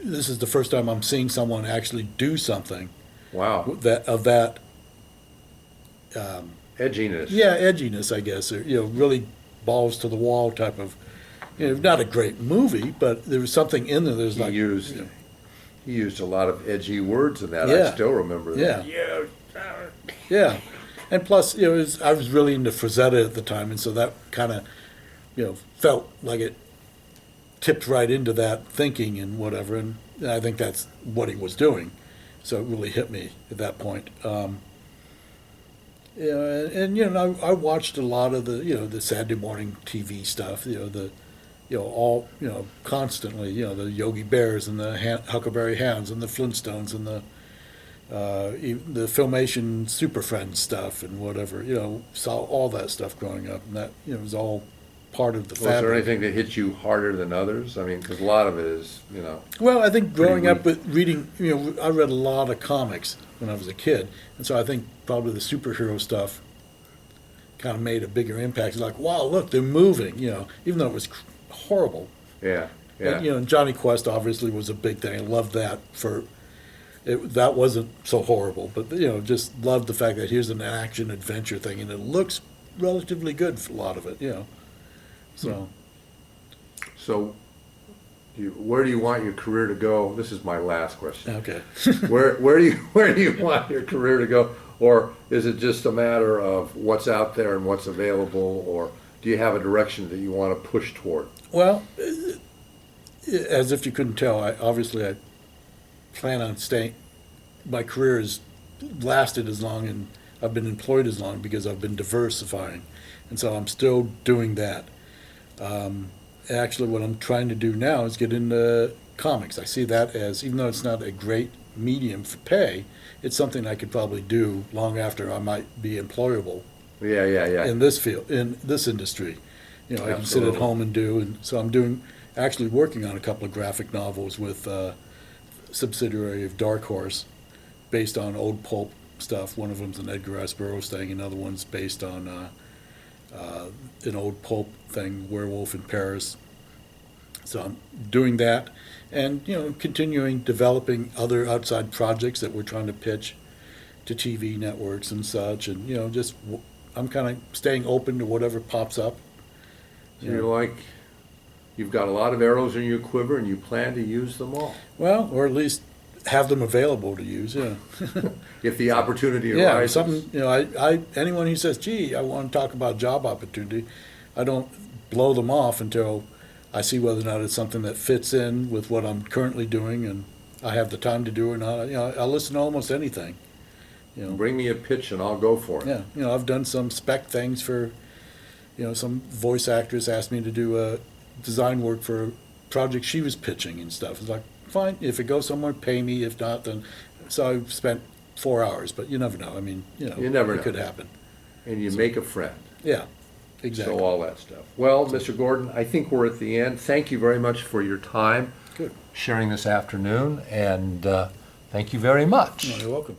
this is the first time I'm seeing someone actually do something Wow. that Edginess. yeah, edginess, I guess, or, really balls to the wall type of, not a great movie, but there was something in there. There's He like, used he used a lot of edgy words in that. Yeah. I still remember that. Yeah. Yeah, and plus, I was really into Frazetta at the time, and so that kind of, felt like it tipped right into that thinking and whatever, and I think that's what he was doing. So it really hit me at that point. I watched a lot of the Saturday morning TV stuff, constantly, the Yogi Bears and the Huckleberry Hounds and the Flintstones and the Filmation Super Friends stuff and whatever, saw all that stuff growing up, and that, was all part of the Was there fabric. anything that hit you harder than others? I mean, because a lot of it is, Well, I think growing Pretty up with reading, I read a lot of comics when I was a kid, and so I think probably the superhero stuff kind of made a bigger impact. It's like, wow, look, they're moving, even though it was horrible. yeah, yeah. And, and Johnny Quest obviously was a big thing. I loved that that wasn't so horrible, but just loved the fact that here's an action adventure thing, and it looks relatively good for a lot of it, So, So, where do you want your career to go? This is my last question. okay. Where do you want your career to go? Or is it just a matter of what's out there and what's available? Or do you have a direction that you want to push toward? Well, as if you couldn't tell, I plan on staying. My career has lasted as long, and I've been employed as long because I've been diversifying, and so I'm still doing that. Actually, what I'm trying to do now is get into comics. I see that as, even though it's not a great medium for pay, it's something I could probably do long after I might be employable Yeah. in this field, in this industry. I can sit at Absolutely. home and do, and so I'm actually working on a couple of graphic novels with a subsidiary of Dark Horse, based on old pulp stuff. One of them's an Edgar Rice Burroughs thing, another one's based on an old pulp thing, Werewolf in Paris. So I'm doing that, and continuing developing other outside projects that we're trying to pitch to TV networks and such, and just I'm kind of staying open to whatever pops up. So you've got a lot of arrows in your quiver, and you plan to use them all. Well, or at least have them available to use. Yeah. If the opportunity Yeah, arises. something. I anyone who says, "Gee, I want to talk about job opportunity," I don't blow them off until I see whether or not it's something that fits in with what I'm currently doing, and I have the time to do it or not. I'll listen to almost anything. Bring me a pitch, and I'll go for it. Yeah, I've done some spec things for, some voice actress asked me to do design work for a project she was pitching and stuff. It's like, fine, if it goes somewhere, pay me. If not, then. So I spent 4 hours, but you never know. I mean, You never it know. could happen. And you make a friend. Yeah, exactly. So all that stuff. Well, Mr. Gordon, I think we're at the end. Thank you very much for your time Good. sharing this afternoon, and thank you very much. You're welcome.